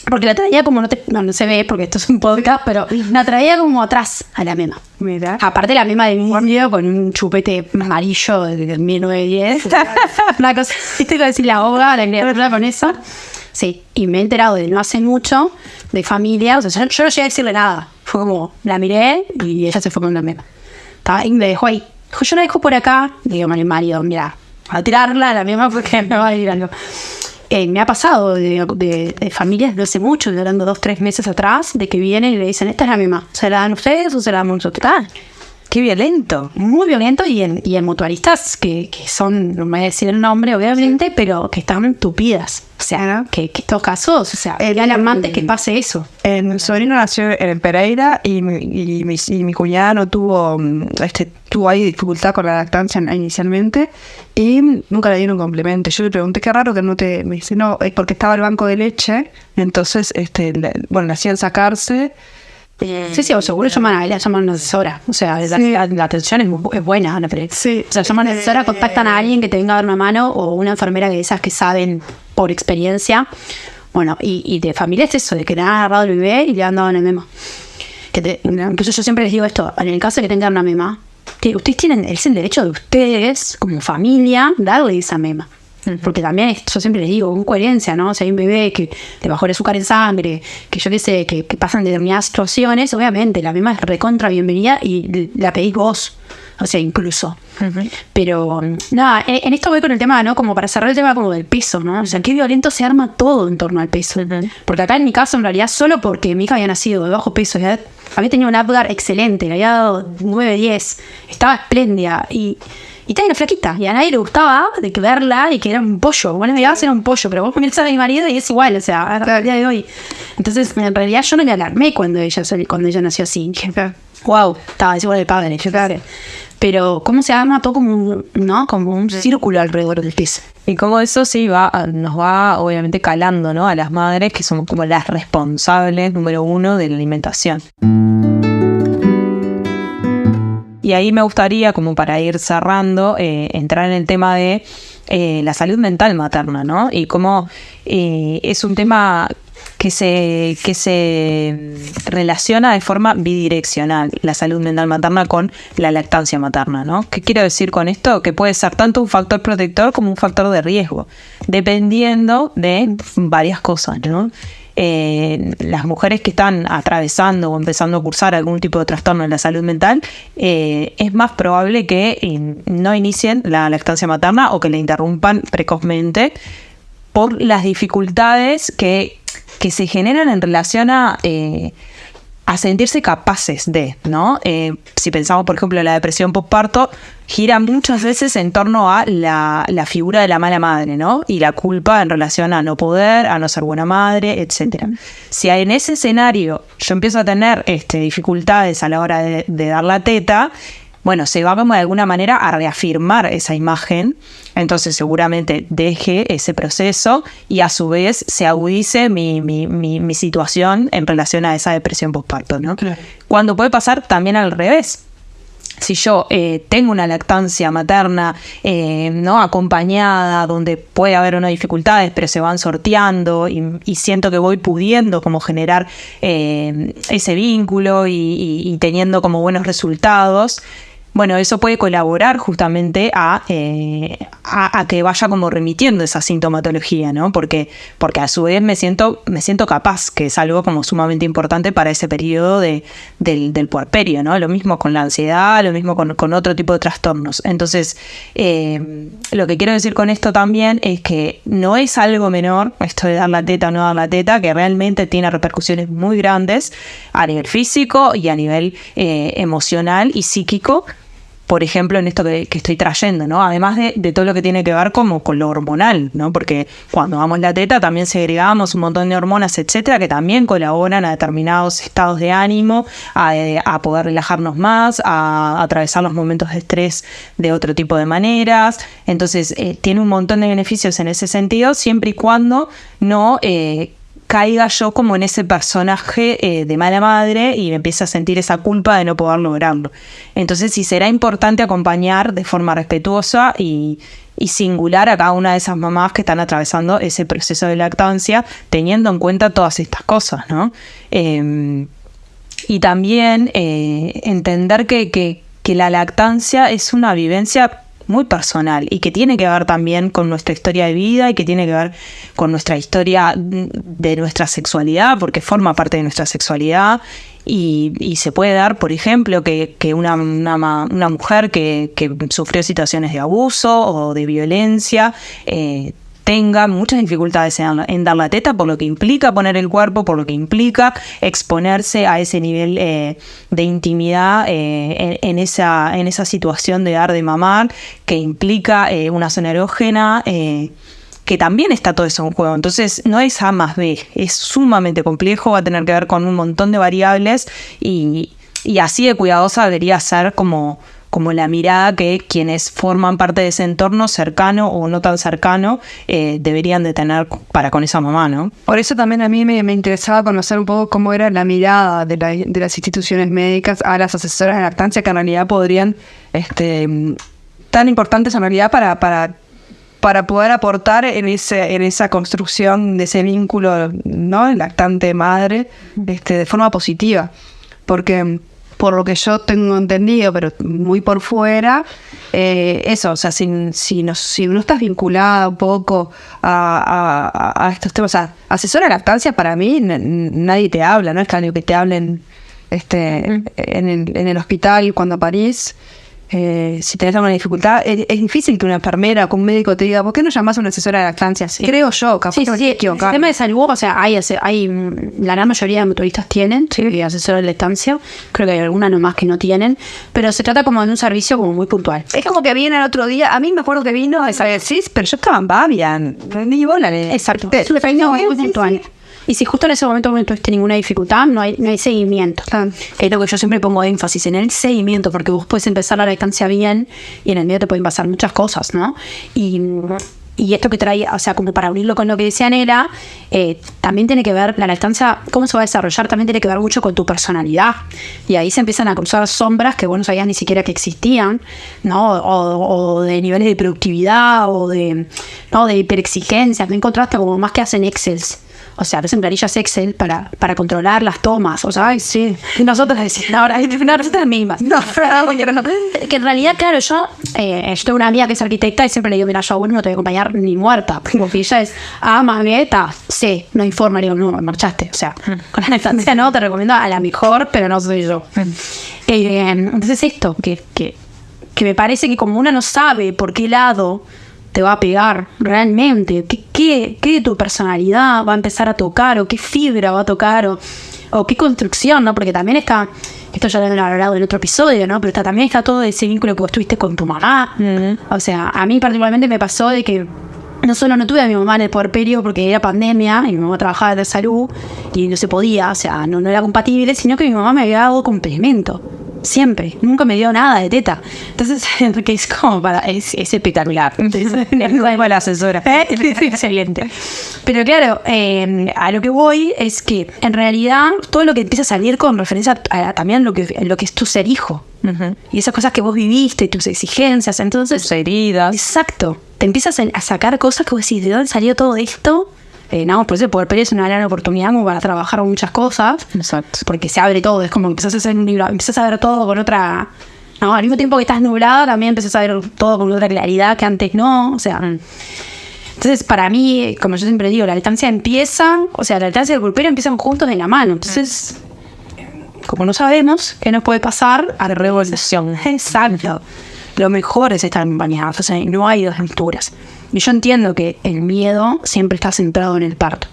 S4: Porque la traía como, no se ve porque esto es un podcast, pero la traía como atrás a la mema.
S3: Mira.
S4: Aparte la mema de vidrio con un chupete amarillo de 1910. Una cosa, ¿viste? Iba a decir la ahoga, la criatura con eso. Sí, y me he enterado de no hace mucho, de familia, o sea, yo no llegué a decirle nada. Fue como, la miré y ella se fue con la mema. Y me dejó ahí. Dijo, yo la dejo por acá. Digo, marido, mira, a tirarla a la mema porque me va a ir algo. me ha pasado de familias de hace mucho, de hablando 2-3 meses atrás, de que vienen y le dicen, esta es la misma, ¿se la dan ustedes o se la damos nosotros?
S1: Qué violento.
S4: Muy violento y en mutualistas que son, no voy a decir el nombre obviamente, pero que están tupidas. O sea, que estos casos, o sea, es alarmante que pase eso.
S5: Mi sobrino nació en Pereira y mi cuñada no tuvo ahí dificultad con la lactancia inicialmente y nunca le dieron complemento. Yo le pregunté, qué raro que no te... Me dice, no, es porque estaba el banco de leche, entonces, le hacían sacarse.
S4: Sí, o seguro llaman a ella, llaman a una asesora. O sea, la atención es buena, Ana Pérez.
S5: Sí.
S4: O sea, llaman a una asesora, contactan a alguien que te venga a dar una mano o una enfermera de esas que saben por experiencia. Bueno, y de familia es eso, de que le han agarrado el bebé y le han dado una mema. Incluso yo siempre les digo esto, en el caso de que tengan una mema, que ustedes tienen, es el derecho de ustedes, como familia, darle esa mema. Porque también, yo siempre les digo, con coherencia, ¿no? Si hay un bebé que le bajó el azúcar en sangre, que yo qué sé, que pasan determinadas situaciones, obviamente la misma es recontra bienvenida y la pedís vos, o sea, incluso. Pero, nada, en esto voy con el tema, ¿no? Como para cerrar el tema como del peso, ¿no? O sea, qué violento se arma todo en torno al peso. Porque acá en mi caso, en realidad, solo porque mi hija había nacido de bajo peso, había tenido un Apgar excelente, le había dado 9-10, estaba espléndida y estaba una flaquita, y a nadie le gustaba de que verla y que era un pollo. Bueno, me ibas a era un pollo, pero vos mirás a mi marido y es igual, o sea, hasta el día de hoy. Entonces, en realidad yo no me alarmé cuando ella nació así. Dije, wow, estaba desigual del padre, yo qué sé. Pero cómo se arma todo como un círculo alrededor del peso.
S1: Y cómo eso sí nos va obviamente calando, ¿no? A las madres que somos como las responsables número 1 de la alimentación. Y ahí me gustaría, como para ir cerrando, entrar en el tema de la salud mental materna, ¿no? Y cómo es un tema que se relaciona de forma bidireccional, la salud mental materna con la lactancia materna, ¿no? ¿Qué quiero decir con esto? Que puede ser tanto un factor protector como un factor de riesgo, dependiendo de varias cosas, ¿no? Las mujeres que están atravesando o empezando a cursar algún tipo de trastorno en la salud mental, es más probable que no inicien la lactancia materna o que la interrumpan precozmente por las dificultades que se generan en relación a sentirse capaces de, ¿no? Si pensamos, por ejemplo, en la depresión postparto, gira muchas veces en torno a la figura de la mala madre, ¿no? Y la culpa en relación a no poder, a no ser buena madre, etcétera. Si en ese escenario yo empiezo a tener dificultades a la hora de dar la teta, bueno, se va como de alguna manera a reafirmar esa imagen, entonces seguramente deje ese proceso y a su vez se agudice mi situación en relación a esa depresión postparto, ¿no? Claro. Cuando puede pasar también al revés. Si yo tengo una lactancia materna no acompañada, donde puede haber unas dificultades, pero se van sorteando y siento que voy pudiendo como generar ese vínculo y teniendo como buenos resultados, bueno, eso puede colaborar justamente a que vaya como remitiendo esa sintomatología, ¿no? Porque a su vez me siento capaz, que es algo como sumamente importante para ese periodo del puerperio, ¿no? Lo mismo con la ansiedad, lo mismo con otro tipo de trastornos. Entonces, lo que quiero decir con esto también es que no es algo menor esto de dar la teta o no dar la teta, que realmente tiene repercusiones muy grandes a nivel físico y a nivel emocional y psíquico. Por ejemplo, en esto que estoy trayendo, ¿no? Además de todo lo que tiene que ver como con lo hormonal, ¿no? Porque cuando damos la teta también segregamos un montón de hormonas, etcétera, que también colaboran a determinados estados de ánimo, a poder relajarnos más, a atravesar los momentos de estrés de otro tipo de maneras. Entonces, tiene un montón de beneficios en ese sentido, siempre y cuando no caiga yo como en ese personaje de mala madre y me empiece a sentir esa culpa de no poder lograrlo. Entonces sí será importante acompañar de forma respetuosa y singular a cada una de esas mamás que están atravesando ese proceso de lactancia, teniendo en cuenta todas estas cosas, ¿no? Y también entender que la lactancia es una vivencia muy personal y que tiene que ver también con nuestra historia de vida y que tiene que ver con nuestra historia de nuestra sexualidad, porque forma parte de nuestra sexualidad y se puede dar, por ejemplo, que una mujer que sufrió situaciones de abuso o de violencia tenga muchas dificultades en dar la teta, por lo que implica poner el cuerpo, por lo que implica exponerse a ese nivel de intimidad en esa situación de dar de mamar, que implica una zona erógena, que también está todo eso en juego. Entonces no es A más B, es sumamente complejo, va a tener que ver con un montón de variables y así de cuidadosa debería ser como la mirada que quienes forman parte de ese entorno cercano o no tan cercano deberían de tener para con esa mamá, ¿no?
S5: Por eso también a mí me interesaba conocer un poco cómo era la mirada de las instituciones médicas a las asesoras de lactancia, que en realidad podrían, tan importantes en realidad para poder aportar en esa construcción de ese vínculo, ¿no? Lactante-madre, de forma positiva. Porque por lo que yo tengo entendido, pero muy por fuera, eso, o sea, si no estás vinculada un poco a estos temas, o sea, asesora de lactancia para mí nadie te habla, no es que te hablen en el hospital cuando parís. Si tenés alguna dificultad, es difícil que una enfermera o que un médico te diga, ¿por qué no llamás a una asesora de lactancia? Sí. Creo yo, capaz que me estoy equivocando.
S4: El tema de salud, o sea, hay la gran mayoría de motoristas tienen asesora de lactancia, creo que hay algunas nomás que no tienen, pero se trata como de un servicio como muy puntual.
S5: Es como que viene el otro día, a mí me acuerdo que vino esa vez, sí, pero yo estaba en Bavian, ni bola.
S4: Exacto, es un servicio muy puntual. Y si justo en ese momento no tuviste ninguna dificultad, no hay seguimiento.
S5: Claro.
S4: Es lo que yo siempre pongo énfasis en el seguimiento, porque vos puedes empezar la lactancia bien y en el medio te pueden pasar muchas cosas, ¿no? Y esto que trae, o sea, como para unirlo con lo que decía Nela, también tiene que ver, la lactancia, cómo se va a desarrollar, también tiene que ver mucho con tu personalidad. Y ahí se empiezan a cruzar sombras que vos no sabías ni siquiera que existían, ¿no? O de niveles de productividad, o de hiperexigencia. Me encontraste como más que hacen Excels. O sea, hacen planillas Excel para controlar las tomas. O sea, ay, sí. Y nosotros decimos, ahora nosotras mismas. No, que en realidad, claro, yo tengo una amiga que es arquitecta y siempre le digo, mira, yo a vos no te voy a acompañar ni muerta. Porque ella es A más B, C, no informa, le digo, no, marchaste. O sea, con la lactancia no, te recomiendo a la mejor, pero no soy yo. Entonces esto, que me parece que como una no sabe por qué lado te va a pegar realmente, qué de tu personalidad va a empezar a tocar, o qué fibra va a tocar, o qué construcción, ¿no? Porque también está, esto ya lo hemos hablado en otro episodio, ¿no? Pero también está todo ese vínculo que vos tuviste con tu mamá. O sea, a mí particularmente me pasó de que no solo no tuve a mi mamá en el puerperio porque era pandemia y mi mamá trabajaba de salud y no se podía, o sea, no era compatible, sino que mi mamá me había dado complemento. Siempre, nunca me dio nada de teta. Entonces, que es como es espectacular. Es buena asesora. Es excelente. Pero claro, a lo que voy es que en realidad todo lo que empieza a salir con referencia a también lo que es tu ser hijo. Y esas cosas que vos viviste, tus exigencias, entonces
S1: tus heridas.
S4: Exacto. Te empiezas a sacar cosas que vos decís, ¿de dónde salió todo esto? No, por eso el poder es una gran oportunidad como para trabajar muchas cosas.
S1: Exacto.
S4: Porque se abre todo, es como que empezás a hacer un libro, empezás a ver todo con otra. No, al mismo tiempo que estás nublada, también empezás a ver todo con otra claridad que antes no. O sea. Entonces, para mí, como yo siempre digo, la lactancia empieza, o sea, la lactancia y el puerperio empiezan juntos de la mano. Entonces, como no sabemos qué nos puede pasar, a la revolución. Exacto. Lo mejor es estar acompañados, o sea, no hay dos lecturas. Y yo entiendo que el miedo siempre está centrado en el parto.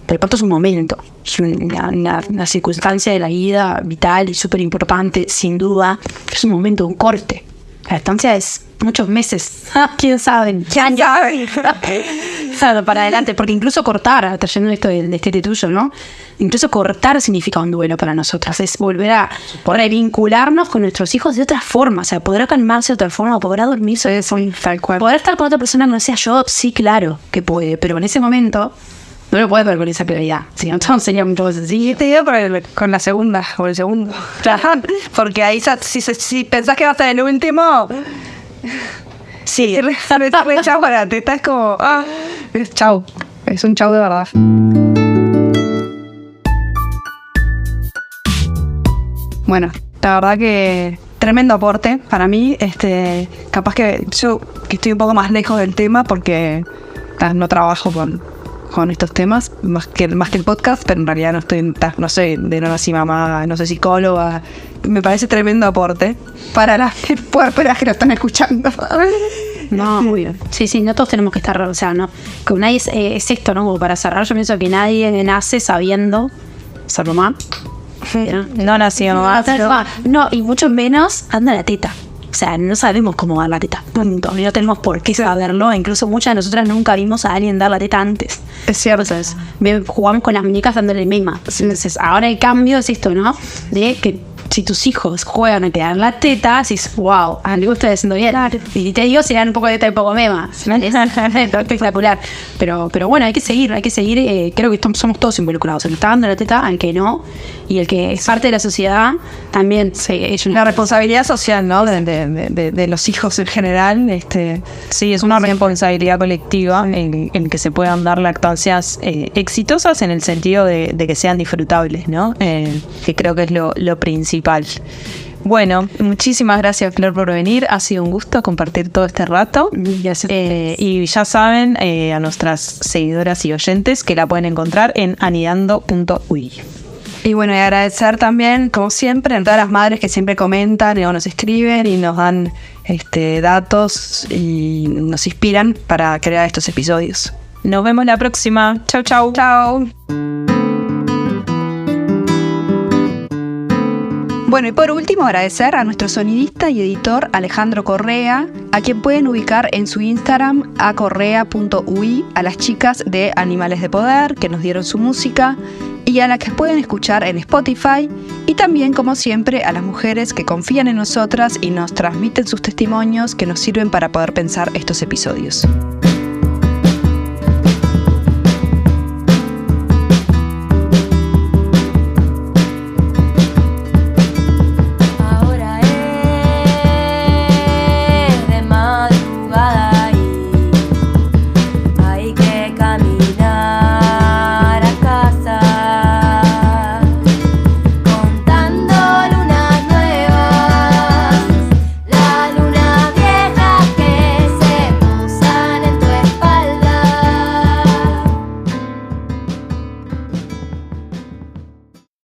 S4: Pero el parto es un momento, es una circunstancia de la vida vital y súper importante, sin duda. Es un momento, un corte. La lactancia es muchos meses. ¿Quién sabe? ¿Quién sabe? Para adelante, porque incluso cortar, trayendo esto de este tuyo, ¿no? Incluso cortar significa un duelo para nosotras. Es volver a revincularnos con nuestros hijos de otra forma. O sea, podrá calmarse de otra forma, podrá dormirse.
S5: Tal cual.
S4: Podrá estar con otra persona que no sea yo, sí, claro que puede. Pero en ese momento no lo puedes ver con esa claridad. Si no, entonces sería mucho más sencillo.
S5: Te digo con la segunda o el segundo. Claro. Porque ahí si pensás que va a estar el último. Sí, chau para la teta, es como. Es chau. Es un chau de verdad. Bueno, la verdad que tremendo aporte para mí. Capaz que yo que estoy un poco más lejos del tema porque no trabajo con estos temas más que el podcast, pero en realidad no soy de No Nací Mamá, no soy psicóloga. Me parece tremendo aporte para las puerperas que lo están escuchando.
S4: No, muy bien. Sí, sí, no todos tenemos que estar, o sea, no. Con nadie es esto, ¿no? Como para cerrar, yo pienso que nadie nace sabiendo ser mamá.
S1: No nació mamá.
S4: No, y mucho menos anda la teta. O sea, no sabemos cómo dar la teta. Punto. Y no tenemos por qué saberlo. Incluso muchas de nosotras nunca vimos a alguien dar la teta antes.
S5: Es cierto.
S4: Entonces, jugamos con las muñecas dándole misma. Entonces, ahora el cambio es esto, ¿no? De que si tus hijos juegan a quedar la teta, dices, wow, algo estoy haciendo bien. Y te digo, serán un poco de teta y un poco mema. Es espectacular. Pero bueno, hay que seguir. Creo que somos todos involucrados. El que está dando la teta, al que no. Y el que es parte de la sociedad, también es
S5: La responsabilidad social, ¿no? De los hijos en general.
S1: Sí, es una responsabilidad colectiva en que se puedan dar lactancias exitosas en el sentido de que sean disfrutables, ¿no? Que creo que es lo principal. Bueno, muchísimas gracias, Flor, por venir. Ha sido un gusto compartir todo este rato. Y ya saben, a nuestras seguidoras y oyentes, que la pueden encontrar en anidando.uy.
S5: Y bueno, y agradecer también, como siempre, a todas las madres que siempre comentan o nos escriben y nos dan datos y nos inspiran para crear estos episodios.
S1: Nos vemos la próxima. Chau, chau.
S5: Chao. Bueno, y por último, agradecer a nuestro sonidista y editor Alejandro Correa, a quien pueden ubicar en su Instagram acorrea.ui, a las chicas de Animales de Poder que nos dieron su música y a las que pueden escuchar en Spotify, y también, como siempre, a las mujeres que confían en nosotras y nos transmiten sus testimonios que nos sirven para poder pensar estos episodios.